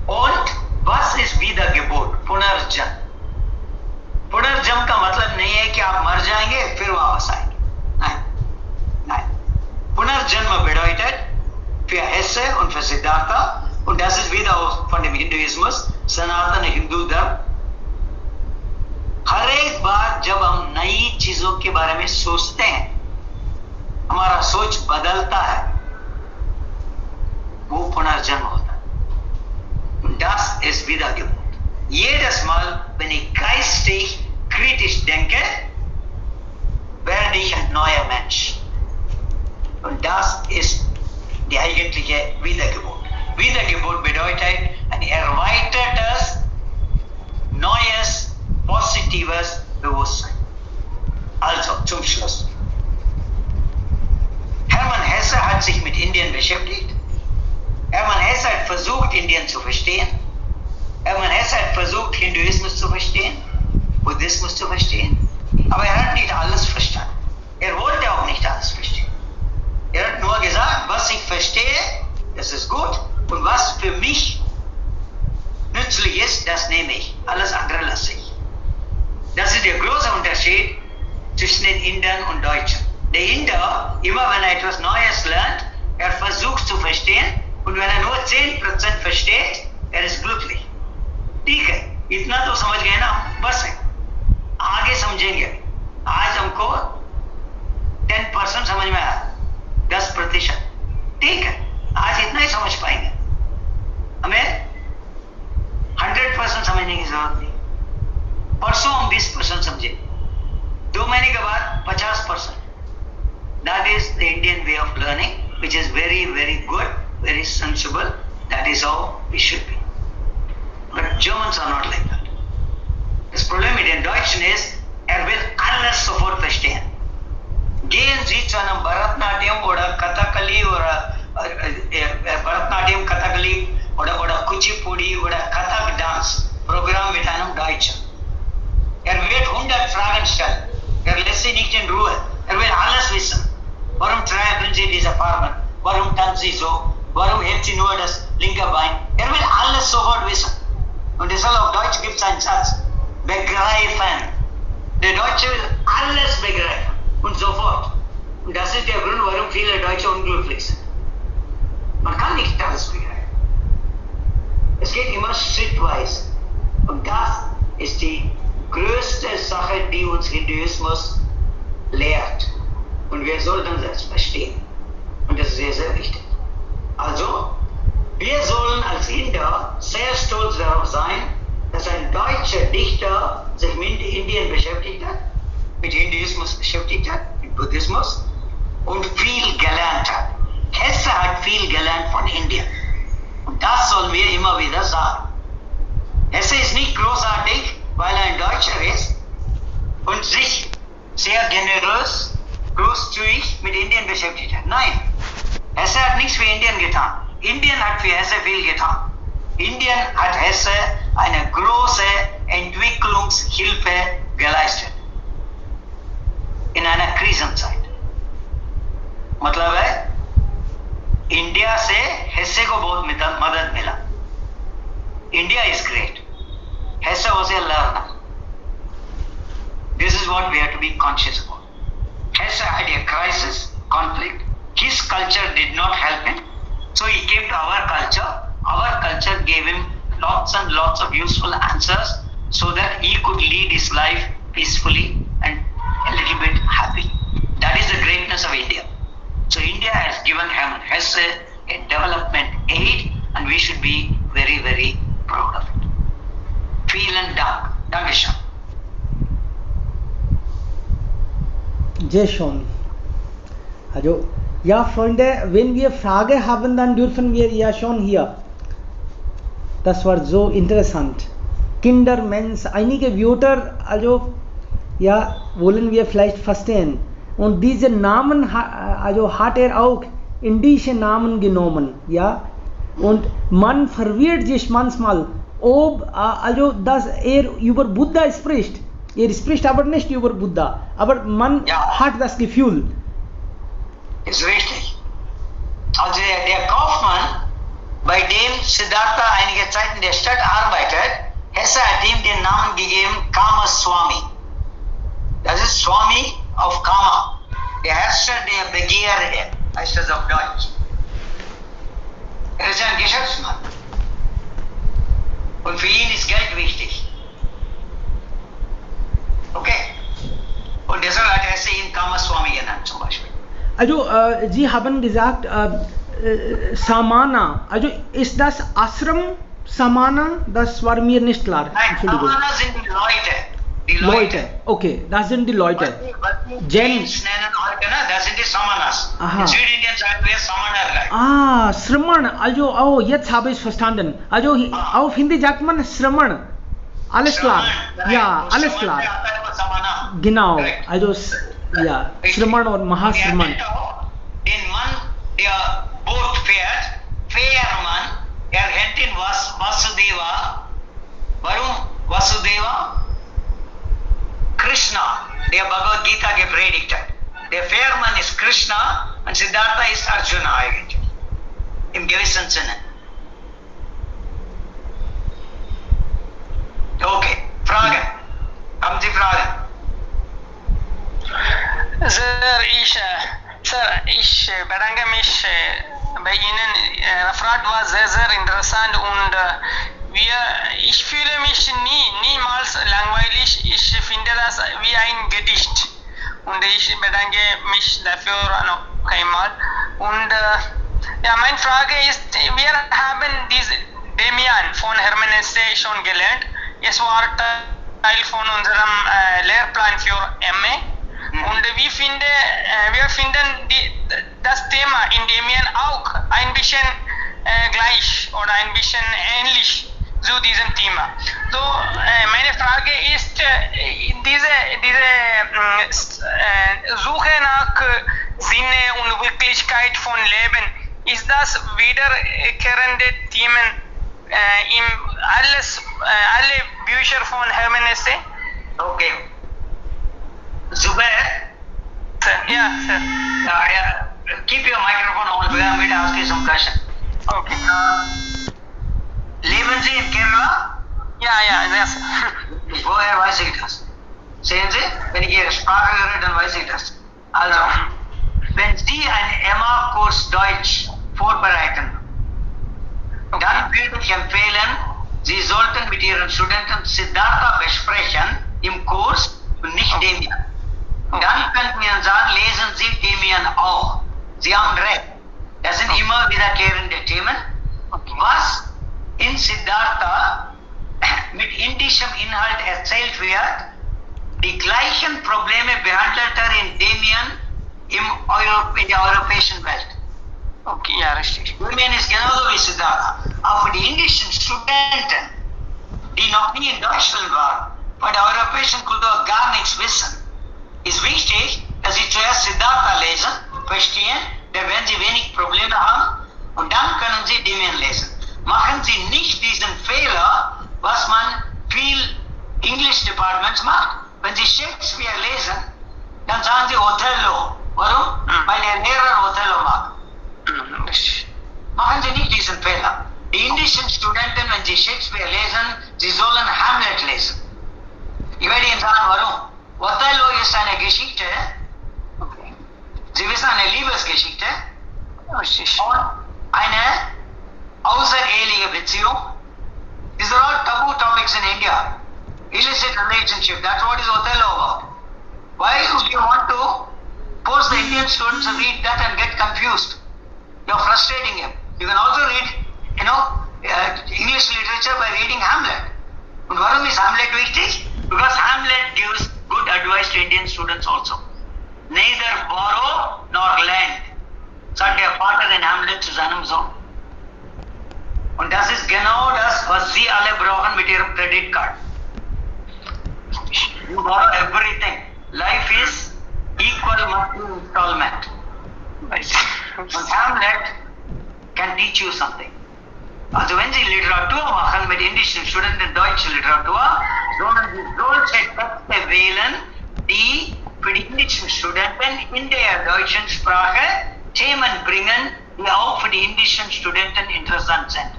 Und was ist Wiedergeburt? Punarjan. Punarjan का मतलब नहीं है कि आप मर जाएंगे फिर वापस आएंगे. Nein. Punarjanma bedeutet für Hesse und für Siddhartha, und das ist wieder auch von dem Hinduismus, सनातन हिंदू धर्म, हर एक बार जब हम नई चीजों के बारे में सोचते हैं, हमारा सोच बदलता है, वो पुनर्जन्म होता है. Das ist Wiedergeburt. Jedes Mal, wenn ich geistig kritisch denke, werde ich ein neuer Mensch. Und das ist die eigentliche Wiedergeburt. Wiedergeburt bedeutet ein erweitertes, neues, positives Bewusstsein. Also zum Schluss. Hermann Hesse hat sich mit Indien beschäftigt. Hermann Hesse hat versucht, Indien zu verstehen. Hermann Hesse hat versucht, Hinduismus zu verstehen, Buddhismus zu verstehen. Aber er hat nicht alles verstanden. Er wollte auch nicht alles verstehen. Er hat nur gesagt, was ich verstehe, das ist gut. Und was für mich nützlich ist, das nehme ich. Alles andere lasse ich. Das ist der große Unterschied zwischen den Indern und Deutschen. Der Inder, immer wenn er etwas Neues lernt, er versucht zu verstehen, und wenn er nur 10% versteht, er ist glücklich. ठीक है, इतना तो समझ गए ना, बस है, आगे समझेंगे. आज हमको 10% समझ में आया, 10%. ठीक है, आज इतना ही समझ पाएंगे. हमें 100% समझने की जरूरत नहीं. परसों हम 20% समझे, 2 महीने के बाद 50%. That is the Indian way of learning, which is very, very good, very sensible. That is how we should be. But Germans are not like that. Das Problem mit den Deutschen ist, will alles sofort verstehen. Gehen Sie zu einem Bharatnatyam oder Kathakali oder Bharatnatyam, Kathakali oder Kuchipudi oder Kathak Dance Programm mit einem Deutschen. Wird 100 Fragen stellen. Lässt sie nicht in Ruhe. Will alles wissen. Warum treiben Sie diese Farben? Warum tanzen Sie so? Warum hebt sie nur das linke Bein? Will alles sofort wissen. Und deshalb auf Deutsch gibt es einen Satz, begreifen. Der Deutsche will alles begreifen und sofort. Und das ist der Grund, warum viele Deutsche unglücklich sind. Man kann nicht alles begreifen. Es geht immer schrittweise. Und das ist die größte Sache, die uns Hinduismus lehrt. Und wir sollten das verstehen. Und das ist sehr, sehr wichtig. Also, wir sollen als Inder sehr stolz darauf sein, dass ein deutscher Dichter sich mit Indien beschäftigt hat, mit Hinduismus beschäftigt hat, mit Buddhismus und viel gelernt hat. Hesse hat viel gelernt von Indien. Und das sollen wir immer wieder sagen. Hesse ist nicht großartig, weil er ein Deutscher ist und sich sehr generös, großzügig mit Indien beschäftigt hat. Nein, Hesse hat nichts für Indien getan. Indien hat für Hesse viel getan. Indien hat Hesse eine große Entwicklungshilfe geleistet. In einer Krisenzeit. मतलब है, इंडिया से Hesse को बहुत मदद मिला. India is great. Hesse was a learner. This is what we have to be conscious about. Hesse had a crisis, conflict. His culture did not help him. So he came to our culture. Our culture gave him lots and lots of useful answers so that he could lead his life peacefully and a little bit happy. That is is the greatness of India. So India has given Hermann Hesse a development aid, and we should be very, very proud of it. Vielen Dank. Dankeschön. Sehr schön. Also, ja, Freunde, wenn wir Fragen haben, dann dürfen wir ja schon hier. Das war so interessant. Kinder, Mensch, einige Wörter, also, ja, wollen wir vielleicht verstehen. Und diese Namen, also hat auch indische Namen genommen, ja. Und man verwirrt sich manchmal, ob, also, dass über Buddha spricht. Spricht aber nicht über Buddha. Aber man hat das Gefühl. Ist richtig. Also der Kaufmann, bei dem Siddhartha einige Zeit in der Stadt arbeitet, Hesse hat ihm den Namen gegeben Kama Swami. Das ist Swami auf Kama. Der Herrscher der Begierde, heißt das auf Deutsch. Er ist ein Geschäftsmann. Und für ihn ist Geld wichtig. Okay. Und deshalb hat Hesse ihn Kama Swami genannt zum Beispiel. Also, Sie haben gesagt, Samana, also ist das Ashram Samana? Das war mir nicht klar. Nein, Samana sind die Leute. Die Leute. Okay, das sind die Leute. Jains nennen heute, ne? Das sind die Samanas. Aha. In Südindien sagen wir Samana. Sraman, also, jetzt habe ich verstanden. Also, auf Hindi sagt man Sraman. Alles klar. Ja, alles klar. Genau, also, ja, Sraman und Mahasraman. Den Mann, der Boot fährt, Fährmann, er nennt ihn Vasudeva. Warum Vasudeva? Krishna, der Bhagavad Gita gepredigt hat. Der Fährmann ist Krishna und Siddhartha ist Arjuna eigentlich. Im gewissen Sinne. Okay, Fragen. Haben Sie Fragen? Ich bedanke mich bei Ihnen. Referat war sehr, sehr interessant und ich fühle mich niemals langweilig. Ich finde das wie ein Gedicht und ich bedanke mich dafür noch einmal. Und ja, meine Frage ist, wir haben diese Demian von Hermann Hesse schon gelernt. Es war Teil von unserem Lehrplan für MA. Und wir finden das Thema in Demian auch ein bisschen gleich oder ein bisschen ähnlich zu diesem Thema. So, meine Frage ist, diese Suche nach Sinne und Wirklichkeit von Leben, ist das wiederkehrende Themen in alle Bücher von Hermann Hesse? Okay. Zubair? Yeah, sir. Keep your microphone on. We are going to ask you some questions. Okay. Leben Sie in Kerala? Yes. Woher weiß ich das? Sehen Sie, wenn ich Ihre Sprache höre, dann weiß ich das. Also, wenn Sie einen MA-Kurs Deutsch vorbereiten, dann würde ich empfehlen, Sie sollten mit Ihren Studenten Siddhartha besprechen im Kurs und nicht Demian. Dann könnten wir sagen, lesen Sie Demian auch. Sie haben recht. Das sind immer wiederkehrende Themen. Was in Siddhartha mit indischem Inhalt erzählt wird, die gleichen Probleme behandelt er in Demian in der europäischen Welt. Okay, ja, richtig. Demian ist genauso wie Siddhartha. Aber für die indischen Studenten, die noch nie in Deutschland waren, von der europäischen Kultur gar nichts wissen, ist wichtig, dass Sie zuerst Siddhartha lesen, verstehen, dann werden Sie wenig Probleme haben und dann können Sie Demian lesen. Machen Sie nicht diesen Fehler, was man viel English Departments macht. Wenn Sie Shakespeare lesen, dann sagen Sie Othello. Warum? Weil der Lehrer Othello mag. Machen Sie nicht diesen Fehler. Die indischen Studenten, wenn sie Shakespeare lesen, sie sollen Hamlet lesen. Ich werde Ihnen sagen, warum. Othello ist eine Geschichte, Sie wissen, eine Liebesgeschichte und eine außereheliche Beziehung. These are all taboo topics in India. Illicit relationship, that's what is Othello about. Why would you want to Suppose the Indian students read that and get confused. You're frustrating him. You can also read, English literature by reading Hamlet. Und warum ist Hamlet wichtig? Because Hamlet gives good advice to Indian students also. Neither borrow nor lend, sagt der Vater in Hamlet zu seinem Sohn. Und das ist genau das, was Sie alle brauchen mit Ihrem Credit Card. You borrow everything. Life is equal monthly installment. Und Hamlet can teach you something. Also wenn Sie Literatur machen mit indischen Studenten deutsche Literatur, sollen Sie solche Texte wählen, die für die indischen Studenten in der deutschen Sprache Themen bringen, die auch für die indischen Studenten interessant sind.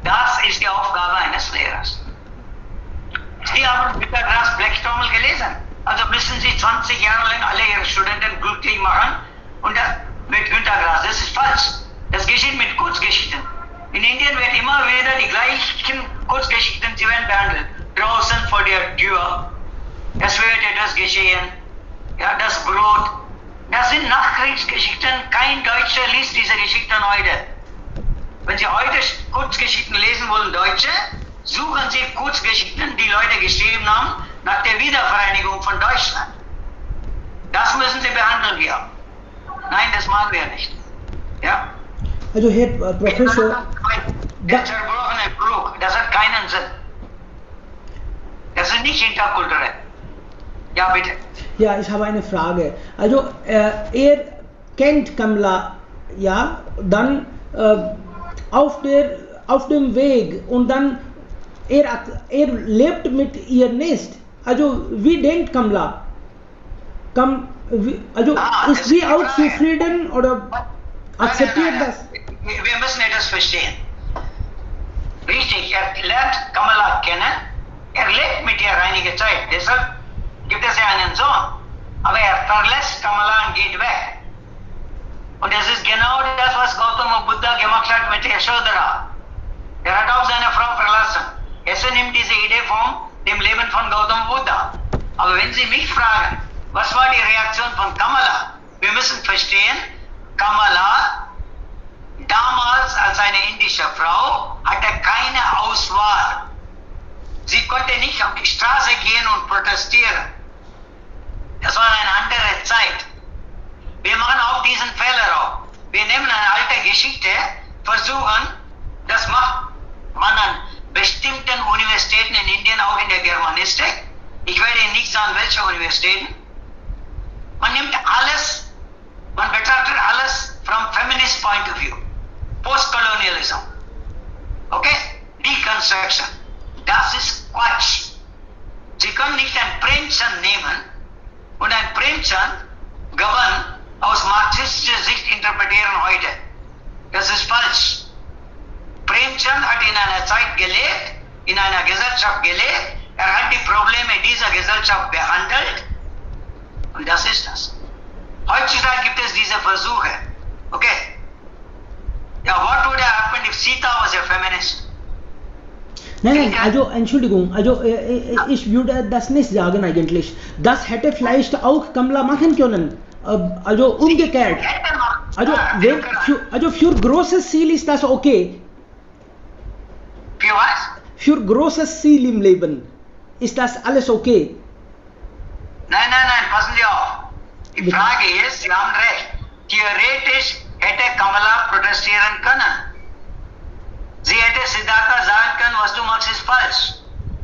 Das ist die Aufgabe eines Lehrers. Sie haben Pythagoras Blechtrommel gelesen. Also müssen Sie 20 Jahre lang alle Ihre Studenten glücklich machen und das mit Pythagoras. Das ist falsch. Das geschieht mit Kurzgeschichten. In Indien wird immer wieder die gleichen Kurzgeschichten, sie werden behandelt. Draußen vor der Tür. Es wird etwas geschehen. Ja, das Brot. Das sind Nachkriegsgeschichten. Kein Deutscher liest diese Geschichten heute. Wenn Sie heute Kurzgeschichten lesen wollen, Deutsche, suchen Sie Kurzgeschichten, die Leute geschrieben haben, nach der Wiedervereinigung von Deutschland. Das müssen Sie behandeln hier. Nein, das machen wir nicht. Ja? Also Herr Professor, der zerbrochene Krug, das hat keinen Sinn. Das ist nicht interkulturell. Ja, bitte. Ja, ich habe eine Frage. Also er kennt Kamala, ja, dann auf dem Weg und dann er lebt mit ihr nicht. Also wie denkt Kamala? Also ist sie auch zufrieden oder akzeptiert das? Wir müssen etwas verstehen. Richtig, er lernt Kamala kennen, er lebt mit ihr einige Zeit, deshalb gibt es ja einen Sohn. Aber er verlässt Kamala und geht weg. Und das ist genau das, was Gautama Buddha gemacht hat mit Yashodhara. Er hat auch seine Frau verlassen. Er nimmt diese Idee von dem Leben von Gautama Buddha. Aber wenn Sie mich fragen, was war die Reaktion von Kamala? Wir müssen verstehen, Kamala, damals als eine indische Frau, hatte keine Auswahl. Sie konnte nicht auf die Straße gehen und protestieren. Das war eine andere Zeit. Wir machen auch diesen Fehler auch. Wir nehmen eine alte Geschichte, versuchen, das macht man an bestimmten Universitäten in Indien, auch in der Germanistik. Ich werde Ihnen nicht sagen, welche Universitäten. Man nimmt alles, man betrachtet alles from feminist point of view. Postcolonialism. Okay? Deconstruction. Das ist Quatsch. Sie können nicht ein Premchand nehmen und ein Premchand Govern aus marxistischer Sicht interpretieren heute. Das ist falsch. Premchand hat in einer Zeit gelebt, in einer Gesellschaft gelebt, er hat die Probleme dieser Gesellschaft behandelt und das ist das. Heutzutage gibt es diese Versuche. Okay. Ja, what would have happened if Sita was a feminist? Nein, also Entschuldigung, also ich würde das nicht sagen eigentlich. Das hätte vielleicht auch Kamala machen können. Also umgekehrt. Also für großes Ziel ist das okay. Für was? Für großes Ziel im Leben ist das alles okay. Nein, passen Sie auf. Die Frage ist, Sie haben recht. Theoretisch hätte Kamala protestieren können. Sie hätte Siddhartha sagen können, was du machst, ist falsch.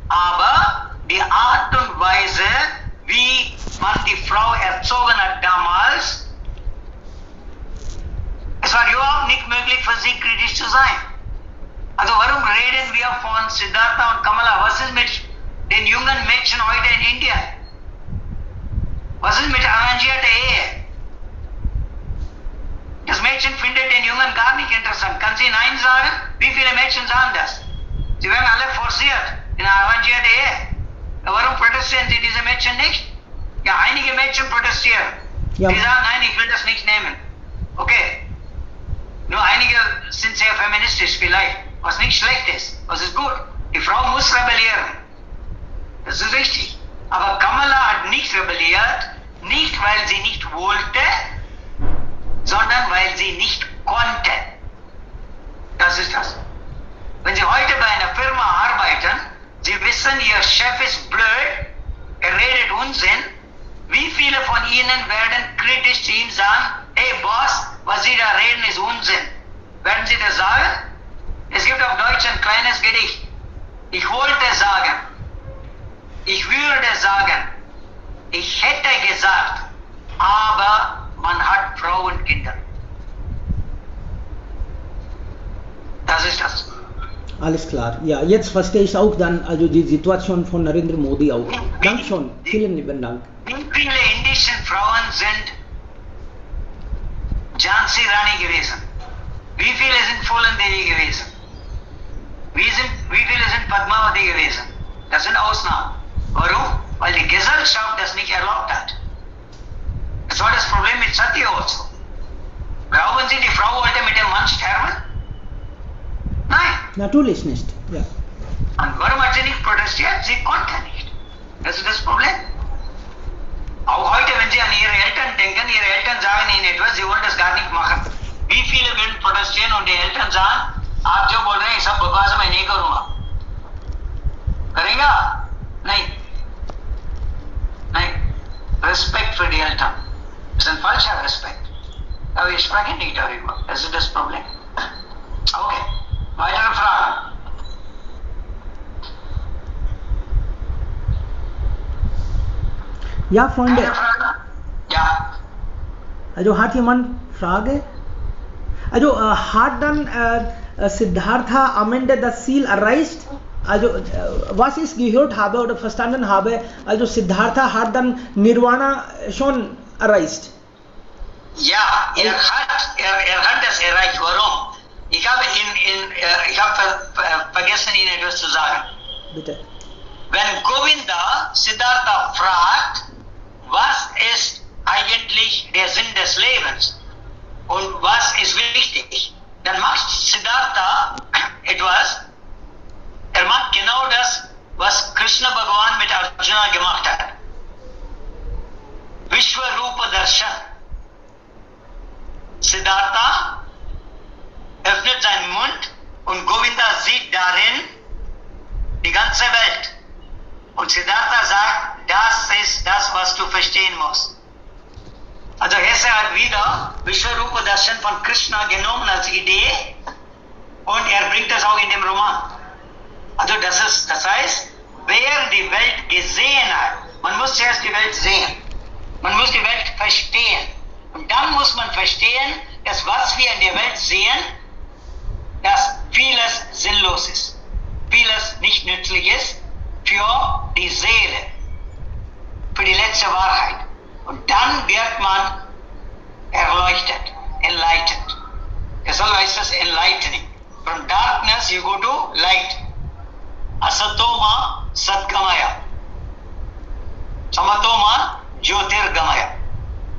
Aber die Art und Weise, wie man die Frau erzogen hat damals, es war überhaupt nicht möglich für sie kritisch zu sein. Also warum reden wir von Siddhartha und Kamala? Was ist mit den jungen Mädchen heute in Indien? Was ist mit arrangierter Ehe? Das Mädchen findet den Jungen gar nicht interessant. Kann sie Nein sagen? Wie viele Mädchen sagen das? Sie werden alle forciert in eine arrangierte Ehe. Warum protestieren sie diese Mädchen nicht? Ja, einige Mädchen protestieren. Ja. Die sagen, nein, ich will das nicht nehmen. Okay. Nur einige sind sehr feministisch vielleicht, was nicht schlecht ist, was ist gut. Die Frau muss rebellieren. Das ist richtig. Aber Kamala hat nicht rebelliert, Nicht, weil sie nicht wollte, sondern weil sie nicht konnte. Das ist das. Wenn Sie heute bei einer Firma arbeiten, Sie wissen, Ihr Chef ist blöd, er redet Unsinn. Wie viele von Ihnen werden kritisch zu ihm sagen, hey Boss, was Sie da reden ist Unsinn? Werden Sie das sagen? Es gibt auf Deutsch ein kleines Gedicht. Ich wollte sagen, ich würde sagen, ich hätte gesagt, aber man hat Frau und Kinder. Das ist das. Alles klar. Ja, jetzt verstehe ich auch dann also die Situation von Narendra Modi auch. Dank schon. Vielen lieben Dank. Wie viele indische Frauen sind Jhansi Rani gewesen? Wie viele sind Phulan Devi gewesen? Wie viele sind Padmavati gewesen? Das sind Ausnahmen. Warum? Weil die Gesellschaft das nicht erlaubt hat. Das war das Problem mit Sati also. Glauben Sie, die Frau wollte mit dem Mann sterben? Nein. Natürlich nicht. Ja. Und warum hat sie nicht protestiert? Sie konnte nicht. Das ist das Problem. Auch heute, wenn Sie an Ihre Eltern denken, Ihre Eltern sagen Ihnen etwas, Sie wollen das gar nicht machen. Wie viele würden protestieren und die Eltern sagen, आप जो बोल रहे हैं ये सब बकवास मैं नहीं करूँगा, करेगा? नहीं, नहीं. Respekt für die Eltern. Das ist ein falscher Respekt. Aber wir sprechen nicht darüber. Das ist das Problem. Okay. Weitere Fragen? Ja, Freunde. Keine Frage? Ja. Also hat jemand Frage? Also hat dann Siddhartha am Ende das Ziel erreicht? Also was ich gehört habe oder verstanden habe, also Siddhartha hat dann Nirvana schon erreicht. Ja, er hat das erreicht. Warum? Ich habe vergessen, Ihnen etwas zu sagen. Bitte. Wenn Govinda Siddhartha fragt, was ist eigentlich der Sinn des Lebens und was ist wichtig, dann macht Siddhartha etwas, er macht genau das, was Krishna Bhagavan mit Arjuna gemacht hat. Vishwarupa Darshan. Siddhartha öffnet seinen Mund und Govinda sieht darin die ganze Welt. Und Siddhartha sagt, das ist das, was du verstehen musst. Also Hesse hat wieder Vishwarupa Darshan von Krishna genommen als Idee und er bringt das auch in dem Roman. Also das heißt, wer die Welt gesehen hat, man muss zuerst die Welt sehen. Man muss die Welt verstehen. Und dann muss man verstehen, dass was wir in der Welt sehen, dass vieles sinnlos ist. Vieles nicht nützlich ist für die Seele, für die letzte Wahrheit. Und dann wird man erleuchtet, enlightened. Deshalb heißt es enlightening. From darkness you go to light. Asatoma Satgamaya. Samatoma Jyotirgamaya.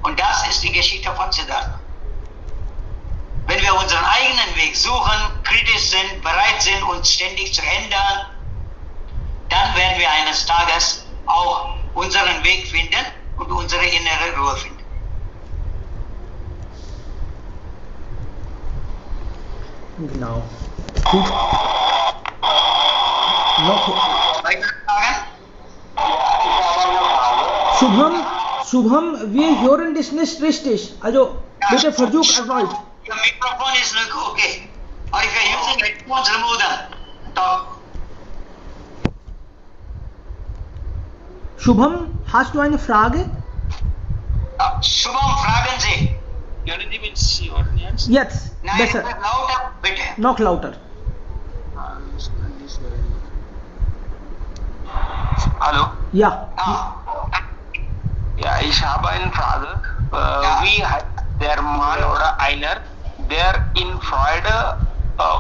Und das ist die Geschichte von Siddhartha. Wenn wir unseren eigenen Weg suchen, kritisch sind, bereit sind, uns ständig zu ändern, dann werden wir eines Tages auch unseren Weg finden und unsere innere Ruhe finden. Genau. Gut. Noch. Weitere Fragen? Shubham, wir hören dich nicht richtig. Also, bitte versuch erneut. Your microphone is okay. Or if you are using headphones, remove them. Talk. Shubham, hast du eine Frage? Shubham, fragen Sie. Können Sie mich hören jetzt? Jetzt, Nein, besser. lauter, bitte. Noch lauter. Hallo? Ja. Ja, ich habe eine Frage. Wie heißt der Mann oder einer, der in Freude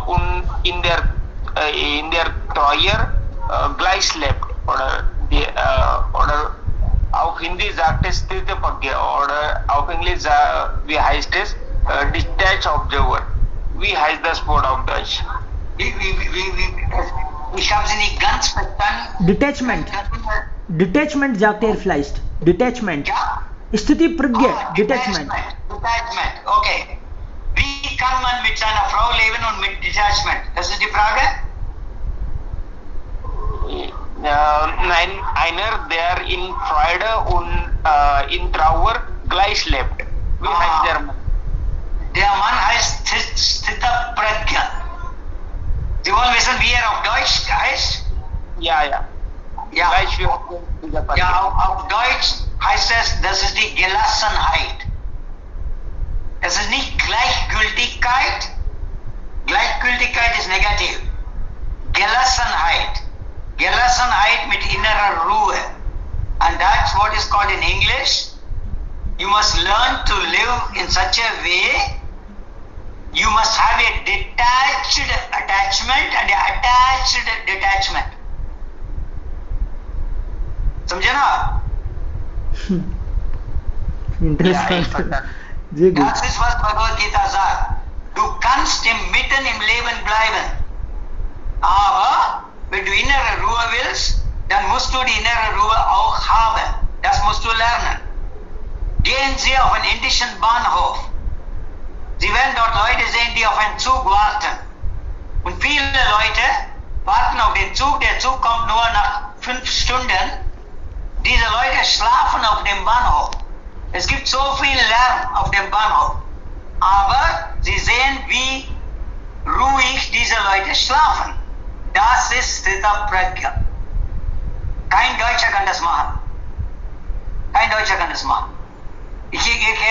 und in der Treue gleich lebt? Oder auf Hindi sagt es Sthitapagya oder auf Englisch wie heißt es Detached Observer. Wie heißt das Wort auf Deutsch? Ich habe Sie nicht ganz verstanden. Detachment. Detachment sagt er vielleicht. Detachment. Ja, Sthiti Pragya, detachment. Detachment, okay. Wie kann man mit seiner Frau leben und mit Detachment? Das ist die Frage? Nein, einer, der in Freude und in Trauer gleich lebt. Wie heißt der Mann? Der Mann heißt Sthita Pragya. Sie wollen wissen, wie er auf Deutsch heißt? Ja. Ja. Gleich wie dieser Person. Ja, auf Deutsch heißt es, das ist die Gelassenheit. Es ist nicht Gleichgültigkeit. Gleichgültigkeit ist negativ. Gelassenheit. Gelassenheit mit innerer Ruhe. And that's what is called in English. You must learn to live in such a way. You must have a detached attachment and a attached detachment. समझे ना? Interessant. Sehr gut. Das ist, was Bhagavad Gita sagt. Du kannst mitten im Leben bleiben. Aber wenn du innere Ruhe willst, dann musst du die innere Ruhe auch haben. Das musst du lernen. Gehen Sie auf einen indischen Bahnhof. Sie werden dort Leute sehen, die auf einen Zug warten. Und viele Leute warten auf den Zug. Der Zug kommt nur nach 5 Stunden. Diese Leute schlafen auf dem Bahnhof. Es gibt so viel Lärm auf dem Bahnhof. Aber sie sehen, wie ruhig diese Leute schlafen. Das ist Sthita Pragya. Kein Deutscher kann das machen. Kein Deutscher kann das machen. Ich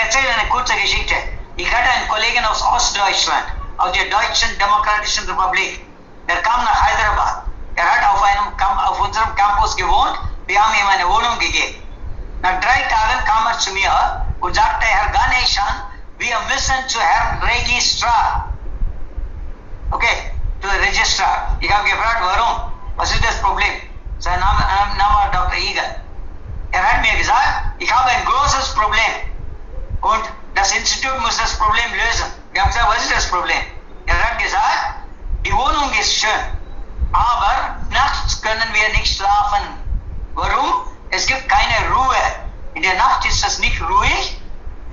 erzähle eine kurze Geschichte. Ich hatte einen Kollegen aus Ostdeutschland, aus der Deutschen Demokratischen Republik. Der kam nach Hyderabad. Er hat auf unserem Campus gewohnt. Wir haben ihm eine Wohnung gegeben. Nach 3 Tagen kam er zu mir und sagte, Herr Ganeshan, wir müssen zu Herrn Registrar. Okay, zu Registrar. Ich habe gefragt, warum? Was ist das Problem? Sein Name war Dr. Eagle. Er hat mir gesagt, ich habe ein großes Problem und das Institut muss das Problem lösen. Wir haben gesagt, was ist das Problem? Er hat gesagt, die Wohnung ist schön, aber nachts können wir nicht schlafen. Warum? Es gibt keine Ruhe. In der Nacht ist es nicht ruhig.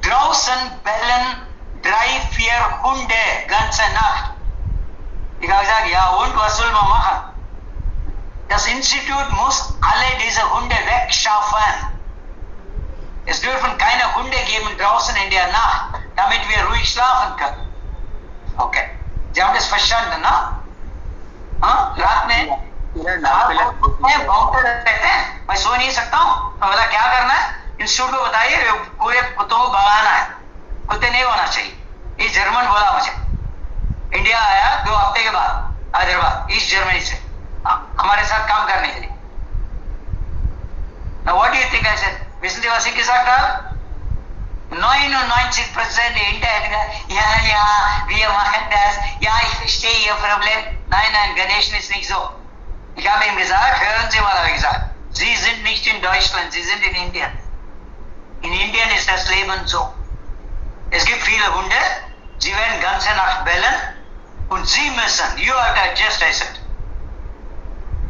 Draußen bellen 3, 4 Hunde ganze Nacht. Ich habe gesagt, ja und, was soll man machen? Das Institut muss alle diese Hunde wegschaffen. Es dürfen keine Hunde geben draußen in der Nacht, damit wir ruhig schlafen können. Okay. Sie haben das verstanden, ne? रात में भौंकते रहते हैं, मैं सो नहीं सकता हूँ। मैं बोला क्या करना है? इंस्टीट्यूट को बताइए पूरे कुत्तों को भगाना है। कुत्ते नहीं होना चाहिए। ये जर्मन बोला मुझे। इंडिया आया 2 हफ्ते के बाद हैदराबाद, ईस्ट जर्मनी से हमारे साथ काम करने के लिए। Now what do you think I said? Wissen Sie, was ich gesagt habe? 99% ja, wir machen das, ja, ich verstehe Ihr Problem. Nein, Ganesh ist nicht so. Ich habe ihm gesagt, hören Sie mal, habe ich gesagt, Sie sind nicht in Deutschland, Sie sind in Indien. In Indien ist das Leben so. Es gibt viele Hunde, sie werden ganze Nacht bellen und Sie müssen, you have to adjust, I said.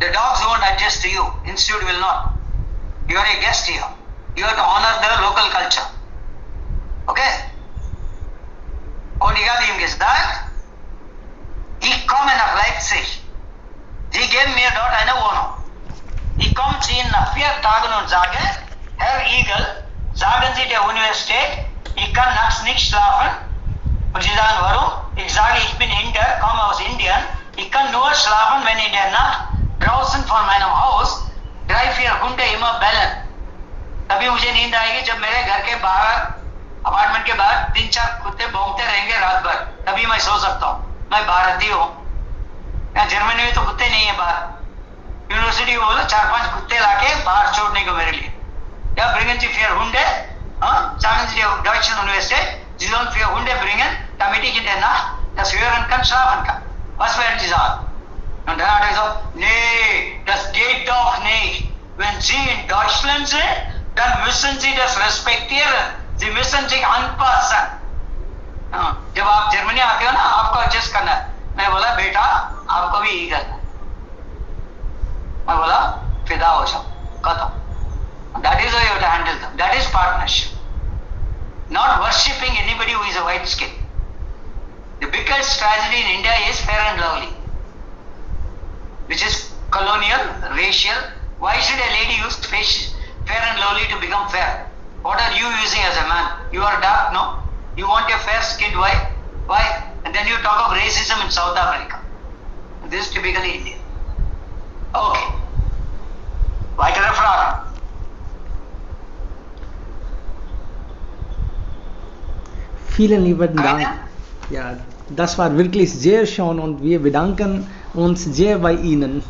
The dogs won't adjust to you, institute will not. You are a guest here. You have to honor the local culture. Okay? Und ich habe ihm gesagt, ich komme nach Leipzig. Sie geben mir dort eine Wohnung. Ich komme zu Ihnen nach 4 Tagen und sage, Herr Eagle, sagen Sie der Universität, ich kann nachts nicht schlafen. Und Sie sagen, warum? Ich sage, ich bin Inder, komme aus Indien. Ich kann nur schlafen, wenn in der Nacht draußen von meinem Haus 3, 4 Hunde immer bellen. तभी मुझे नींद आएगी जब मेरे घर के बाहर, अपार्टमेंट के बाहर 3-4 कुत्ते भौंकते रहेंगे रात भर, तभी मैं सो सकता हूँ। मैं भारतीय हूँ। यहाँ जर्मनी में तो कुत्ते नहीं है बाहर। यूनिवर्सिटी बोलो 4-5 कुत्ते लाके बाहर छोड़ने को मेरे लिए। Ja, bringen Sie 4 Hunde, sagen Sie der Deutschen Universität, Sie sollen 4 Hunde bringen, damit ich in der Nacht das hören kann, schlafen kann. Was werden Sie sagen? Und dann hat er gesagt, nee, das geht doch nicht. Wenn Sie in Deutschland sind, dann müssen Sie das respektieren. Sie müssen sich anpassen. जब आप जर्मनी आते हो ना, आपको एडजस्ट करना है। मैं बोला बेटा आपको भी यही करना है। मैं बोला फिदा हो जाओ, खत्म। That is how you have to handle them. That is partnership. white skin. The biggest tragedy in India is Fair and Lovely, which is colonial, racial. Why should a lady use Fair and Lovely to become fair? What are you using as a man? You are dark, no? You want a fair-skinned wife? Why? And then you talk of racism in South Africa. This is typically Indian. Okay. Weitere Fragen? Vielen lieben Dank. Keine? Ja, das war wirklich sehr schön und wir bedanken uns sehr bei Ihnen.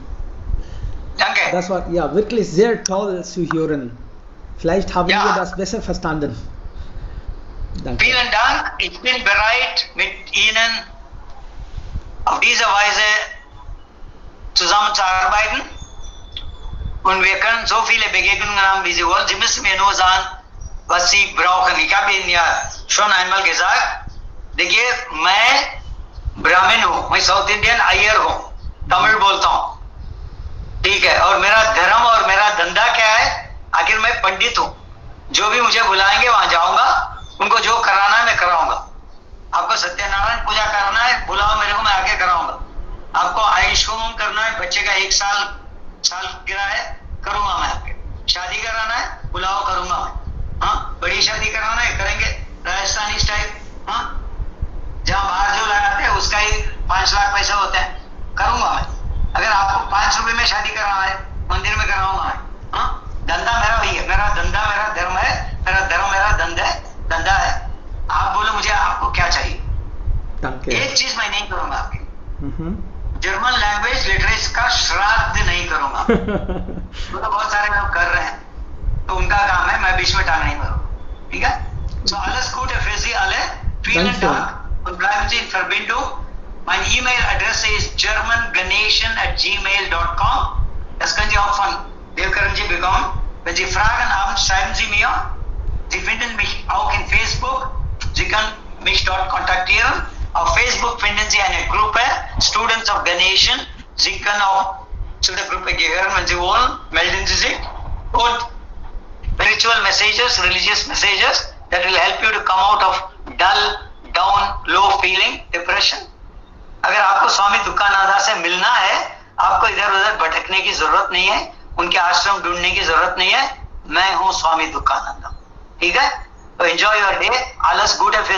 Danke. Das war ja wirklich sehr toll zu hören. Vielleicht haben Ja. wir das besser verstanden. Danke. Vielen Dank. Ich bin bereit, mit Ihnen auf diese Weise zusammenzuarbeiten. Und wir können so viele Begegnungen haben, wie Sie wollen. Sie müssen mir nur sagen, was Sie brauchen. Ich habe Ihnen ja schon einmal gesagt, देखिए मैं ब्राह्मण हूँ, मैं south Indian Iyer हूँ, तमिल बोलता हूँ, ठीक है, और मेरा धर्म और मेरा धंधा क्या है? आखिर मैं पंडित हूँ, जो भी मुझे बुलाएंगे वहां जाऊंगा, उनको जो कराना है मैं कराऊंगा। आपको सत्यनारायण पूजा करना है, बुलाओ मेरे को, मैं आके कराऊंगा। आपको आयुष्मान करना है, बच्चे का 1 साल गिरा है, करूंगा मैं आपके। शादी कराना है, बुलाओ, करूंगा मैं। हाँ, बड़ी शादी कराना है, करेंगे राजस्थानी स्टाइल। हाँ, जहाँ बाहर जो लगाते हैं उसका ही 5 लाख पैसा होता है, करूंगा मैं। अगर आपको 5 रुपए में शादी कराना है, मंदिर में कराऊंगा मैं। हाँ, धंधा मेरा वही है, मेरा धंधा मेरा धर्म है, मेरा धर्म मेरा धंधा है। आप बोलो मुझे आपको क्या चाहिए? Danke. एक चीज मैं नहीं करूंगा आपकी, जर्मन लैंग्वेज लिटरेचर का श्राद्ध नहीं करूंगा। वो तो बहुत सारे लोग कर रहे हैं, तो उनका काम है, मैं बीच में टांग नहीं मारूंगा। ठीक है? So alles Gute für Sie alle. Vielen Danke. Dank und bleiben Sie in Verbindung. Mein E-Mail-Adresse ist germanganeshan@gmail.com. Das können Sie auch von Devkaranji bekommen. Wenn Sie Fragen haben, schreiben Sie mir. Sie finden mich auch in Facebook. Sie können mich dort kontaktieren. Auf Facebook finden Sie eine Gruppe Students of Ganeshan. Sie können auch zu der Gruppe gehören, wenn Sie wollen. Melden Sie sich. Und spiritual messages, religious messages that will help you to come out of dull, down, low feeling, depression. अगर आपको स्वामी दुक्कानादा से मिलना है, आपको इधर उधर भटकने की जरूरत नहीं है, उनके आश्रम ढूंढने की जरूरत नहीं है। मैं हूँ स्वामी दुक्कानादा। ठीक है? तो enjoy your day. alles Gute für